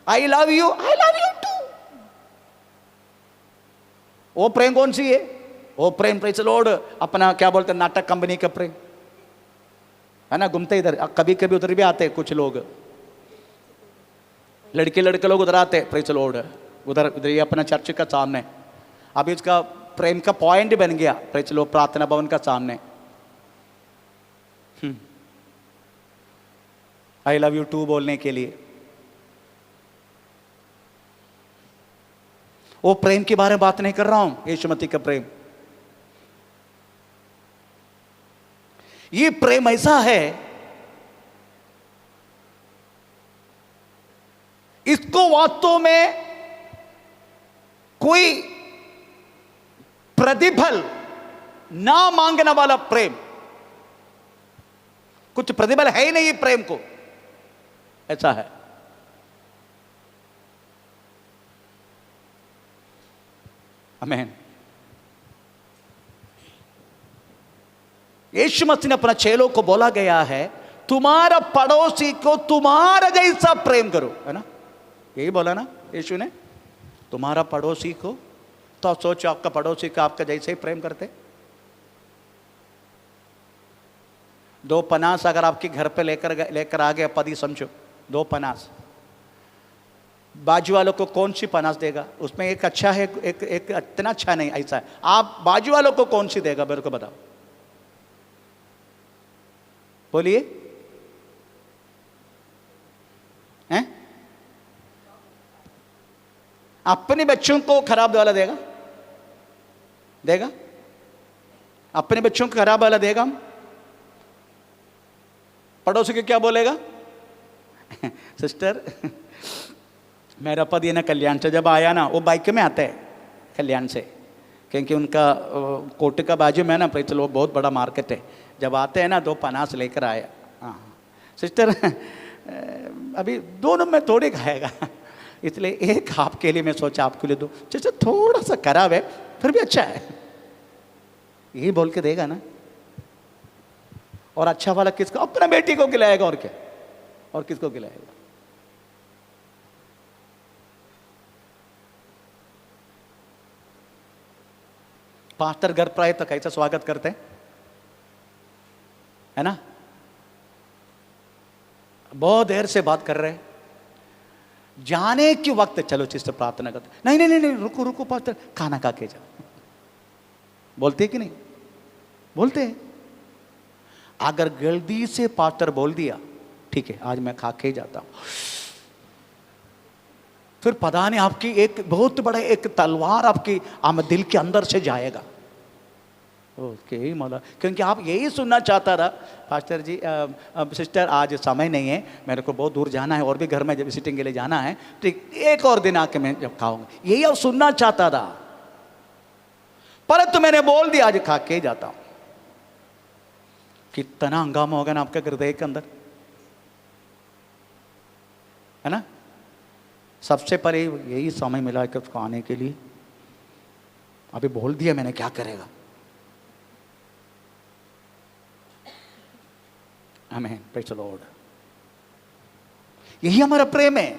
I love you too. वो प्रेम कौन सी है? वो प्रेम, प्रेज़ द लॉर्ड, अपना क्या बोलते हैं, नाटक कंपनी का प्रेम, है ना। घूमते इधर, कभी कभी उधर भी आते कुछ लोग, लड़के लोग उधर आते, प्रेज़ द लॉर्ड, उधर ये अपना चर्च का सामने। अभी इसका प्रेम का पॉइंट बन गया, प्रेज़ द लॉर्ड, प्रार्थना भवन का सामने। आई लव यू टू बोलने के लिए। वो प्रेम के बारे में बात नहीं कर रहा हूं, यीशु मसीह का प्रेम। ये प्रेम ऐसा है, इसको वास्तव में कोई प्रतिफल ना मांगने वाला प्रेम, कुछ प्रतिफल है ही नहीं प्रेम को, ऐसा है। आमीन। यीशु मसीह ने अपना चेलों को बोला गया है, तुम्हारा पड़ोसी को तुम्हारा जैसा प्रेम करो, है ना। यही बोला ना यीशु ने, तुम्हारा पड़ोसी को। तो सोचो आपका पड़ोसी का आपका जैसे ही प्रेम करते, 2 पनास अगर आपके घर पे लेकर आ गया पति, समझो 2 पनास, बाजू वालों को कौन सी पनास देगा? उसमें एक अच्छा है, एक इतना अच्छा नहीं, ऐसा है। आप बाजू वालों को कौन सी देगा मेरे को बताओ, बोलिए हैं? अपने बच्चों को खराब वाला देगा? देगा? अपने बच्चों को खराब वाला देगा? हम पड़ोसी को क्या बोलेगा? सिस्टर मेरा पति ना कल्याण से जब आया ना, वो बाइक में आता है कल्याण से, क्योंकि उनका कोट का बाजू में ना चलो बहुत बड़ा मार्केट है। जब आते हैं ना 2 पनास लेकर आया। हाँ सिस्टर अभी दोनों में थोड़े खाएगा, इसलिए एक आपके लिए मैं सोचा आपके लिए दो। जैसे थोड़ा सा खराब है फिर भी अच्छा है, यही बोल के देगा ना। और अच्छा वाला किसको? अपना बेटी को खिलाएगा, और क्या, और किसको खिलाएगा? पास्टर घर पर आए तो कैसा स्वागत करते हैं, है ना? बहुत देर से बात कर रहे हैं, जाने के वक्त चलो चिस्त प्रार्थना करते, नहीं नहीं नहीं नहीं रुको रुको पास्टर खाना खा के जाओ, बोलते कि नहीं? बोलते हैं। अगर गलती से पास्टर बोल दिया ठीक है आज मैं खा के जाता हूं, फिर पता नहीं आपकी एक बहुत बड़ा एक तलवार आपकी दिल के अंदर से जाएगा। ओके मौला, क्योंकि आप यही सुनना चाहता था, पास्टर जी सिस्टर आज समय नहीं है, मेरे को बहुत दूर जाना है और भी घर में जब विजिटिंग के लिए जाना है, ठीक एक और दिन आके मैं जब खाऊंगा, यही आप सुनना चाहता था। परंतु मैंने बोल दिया आज खा के जाता हूं। कितना हंगामा होगा ना आपके हृदय के अंदर, है ना? सबसे पहले यही समय मिला है उसको आने के लिए, अभी बोल दिया मैंने, क्या करेगा? आमीन, प्रेज़ द लॉर्ड। यही हमारा प्रेम है,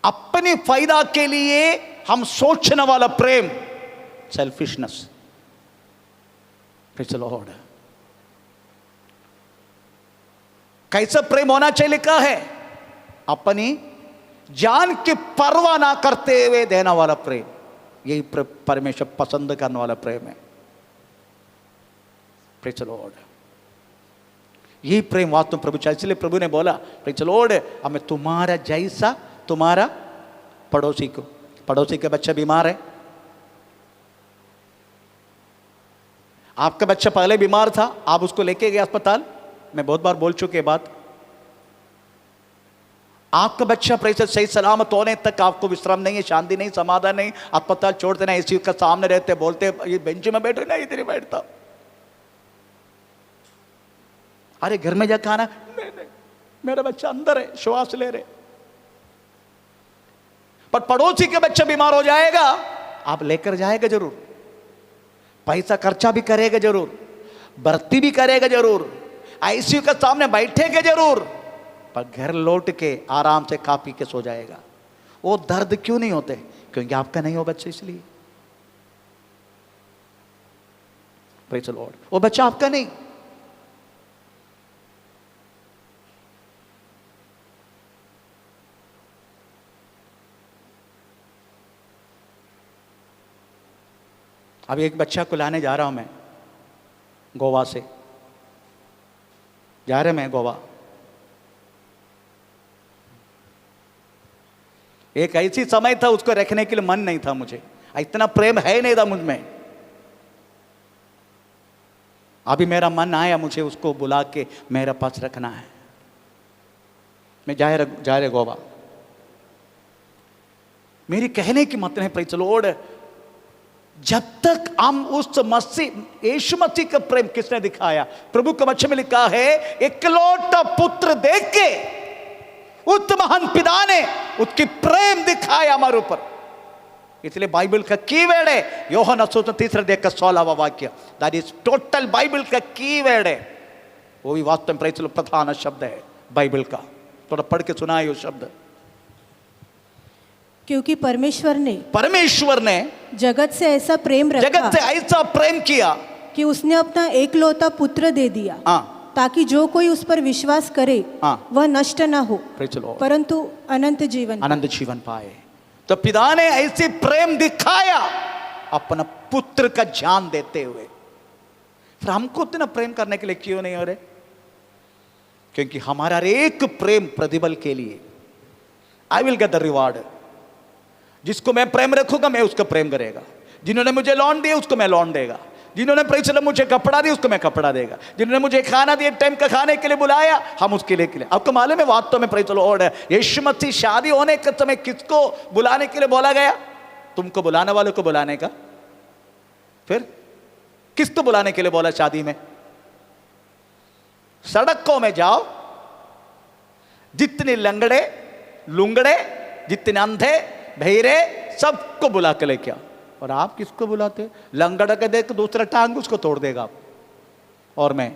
अपने फायदा के लिए हम सोचने वाला प्रेम, सेल्फिशनेस। Praise the Lord. कैसा प्रेम होना चाहिए लिखा है? अपनी जान की परवाह ना करते हुए देना वाला प्रेम, यही परमेश्वर पसंद करने वाला प्रेम है। Praise the Lord. यही प्रेम वास्तव प्रभु चाहे, इसलिए प्रभु ने बोला प्रेज़ द लॉर्ड हमें तुम्हारा जैसा तुम्हारा पड़ोसी को। पड़ोसी के बच्चा बीमार है, आपका बच्चा पहले बीमार था, आप उसको लेके गए अस्पताल, मैं बहुत बार बोल चुके बात। आपका बच्चा प्रेषित सही सलामत होने तक आपको विश्राम नहीं है, शांति नहीं, समाधान नहीं, अस्पताल छोड़ देना, इसी का सामने रहते बोलते ये बेंच में बैठो ना, इधर ही बैठता। अरे घर में जाकर आना, नहीं नहीं मेरा बच्चा अंदर है, श्वास ले रहे। पर पड़ोसी के बच्चा बीमार हो जाएगा, आप लेकर जाएगा जरूर, पैसा खर्चा भी करेगा जरूर, भर्ती भी करेगा जरूर, आईसीयू के सामने बैठेगा जरूर, पर घर लौट के आराम से खा पी के सो जाएगा। वो दर्द क्यों नहीं होते? क्योंकि आपका नहीं हो बच्चा, इसलिए। Praise the Lord. वो बच्चा आपका नहीं। अब एक बच्चा को लाने जा रहा हूं मैं, गोवा से जा रहे मैं गोवा। एक ऐसी समय था उसको रखने के लिए मन नहीं था मुझे, इतना प्रेम है नहीं था मुझ में। अभी मेरा मन आया मुझे उसको बुला के मेरे पास रखना है। मैं जा रहे गोवा। मेरी कहने की मतलब है प्रेज़ द लॉर्ड, जब तक हम उस मसीह यीशु मसीह का प्रेम किसने दिखाया? प्रभु के वचन में लिखा है इकलौता पुत्र देख के उस महान पिता ने उसकी प्रेम दिखाया हमारे ऊपर। इसलिए बाइबल का कीवर्ड है यूहन्ना 3:16 वाक्य, दैट इज टोटल बाइबल का कीवर्ड है। वो भी वास्तव में प्रेज़ द लॉर्ड प्रधान शब्द है बाइबल का। थोड़ा पढ़ के सुनाए वो शब्द। क्योंकि परमेश्वर ने जगत से ऐसा प्रेम रखा, जगत से ऐसा प्रेम किया कि उसने अपना एकलौता पुत्र दे दिया हाँ ताकि जो कोई उस पर विश्वास करे हाँ वह नष्ट न हो Praise the Lord. परंतु अनंत जीवन पाए। आनंद जीवन पाए। तो पिता ने ऐसे प्रेम दिखाया अपना पुत्र का जान देते हुए। फिर हमको उतना प्रेम करने के लिए क्यों नहीं हो रहे? क्योंकि हमारा हर एक प्रेम प्रतिफल के लिए, I will get the reward. जिसको मैं प्रेम रखूंगा मैं उसका प्रेम करेगा। जिन्होंने मुझे लौन दिया उसको मैं लौन देगा। जिन्होंने प्रेम से मुझे कपड़ा दिया उसको मैं कपड़ा देगा। जिन्होंने मुझे खाना दिया, टाइम का खाने के लिए बुलाया, हम उसके लिए आपको मालूम है वास्तव में प्रेम चलो और यीशु मसीह शादी होने के समय किसको बुलाने के लिए बोला गया? तुमको बुलाने वालों को बुलाने का। फिर किसको बुलाने के लिए बोला शादी में? सड़कों में जाओ, जितने लंगड़े लुंगड़े, जितने अंधे बहिरे, सबको बुला के लेके आओ। और आप किसको बुलाते? लंगड़ा के देख दूसरा टांग उसको तोड़ देगा आप। और मैं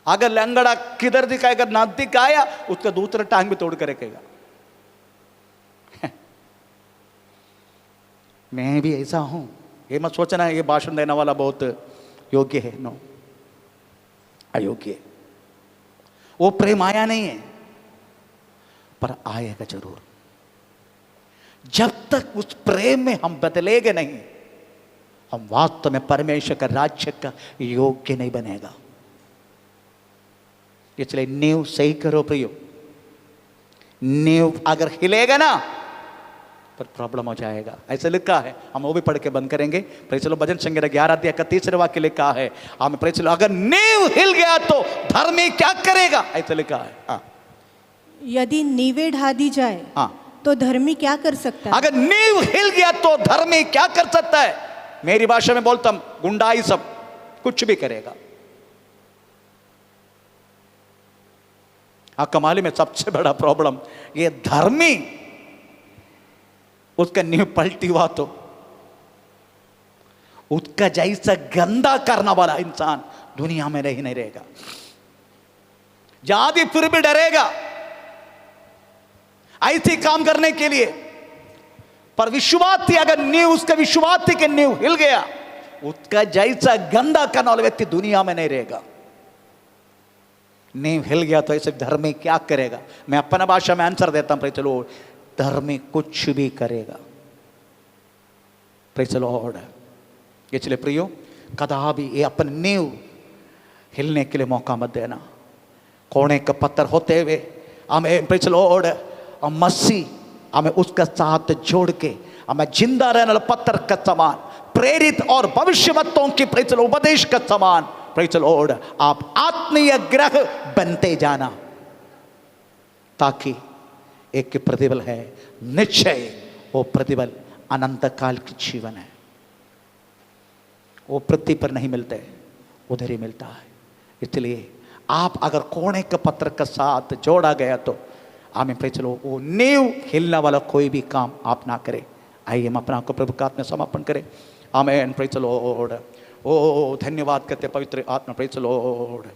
अगर लंगड़ा किधर दिखाएगा, नजदीक आया उसका दूसरा टांग भी तोड़ कर रखेगा। मैं भी ऐसा हूं, ये मत सोचना ये भाषण देने वाला बहुत योग्य है। नो, अयोग्य। वो प्रेम आया नहीं है, पर आएगा जरूर। जब तक उस प्रेम में हम बदलेंगे नहीं, हम वास्तव में परमेश्वर का राज्य का योग्य नहीं बनेगा। इसलिए नींव सही करो प्रियो। नींव अगर हिलेगा ना पर प्रॉब्लम हो जाएगा। ऐसे लिखा है, हम वो भी पढ़ के बंद करेंगे। प्रेज़ द लॉर्ड, भजन संहिता 11 अध्याय का 30 वाक्य लिखा है। हम प्रेज़ द लॉर्ड, अगर नींव हिल गया तो धर्मी क्या करेगा? ऐसे लिखा है। हाँ, यदि नींवें ढा दी जाए हाँ, तो धर्मी क्या कर सकता है? अगर नींव हिल गया तो धर्मी क्या कर सकता है? मेरी भाषा में बोलता हूं, गुंडाई सब कुछ भी करेगा। कमाली में सबसे बड़ा प्रॉब्लम ये धर्मी, उसका नींव पलटी हुआ तो उसका जैसा गंदा करने वाला इंसान दुनिया में नहीं रहेगा। जाति फिर भी डरेगा ऐसे काम करने के लिए, पर विश्वासी अगर नींव, उसका विश्वासी के नींव हिल गया, उसका जैसा गंदा करने वाला व्यक्ति दुनिया में नहीं रहेगा। नींव हिल गया तो ऐसे धर्मी क्या करेगा? मैं अपना भाषा में आंसर देता हूं। चलो, धर्मी कुछ भी करेगा। Praise the Lord. इसलिए प्रियो, कदा भी ये अपने नींव हिलने के लिए मौका मत देना। कोने का पत्थर होते हुए हमें प्रेज़ द लॉर्ड मसीह हमें उसका साथ जोड़ के हमें जिंदा रहने वाला पत्थर का समान, प्रेरित और भविष्यवक्ताओं की प्रेज़ द लॉर्ड उपदेश का समान, प्रेज़ द लॉर्ड आप आत्मीय ग्रह बनते जाना, ताकि एक प्रतिफल है निश्चय। वो प्रतिफल अनंत काल की जीवन है। वो पृथ्वी पर नहीं मिलते, उधर ही मिलता है। इसलिए आप अगर कोने के पत्थर का साथ जोड़ा गया तो आमीन। प्रेज़ द लॉर्ड, वो नींव हिलने वाला कोई भी काम आप ना करें। आइए हम अपना को प्रभु का हाथ में समर्पण करें। आमीन। Praise the Lord. ओ धन्यवाद करते पवित्र आत्मा। Praise the Lord.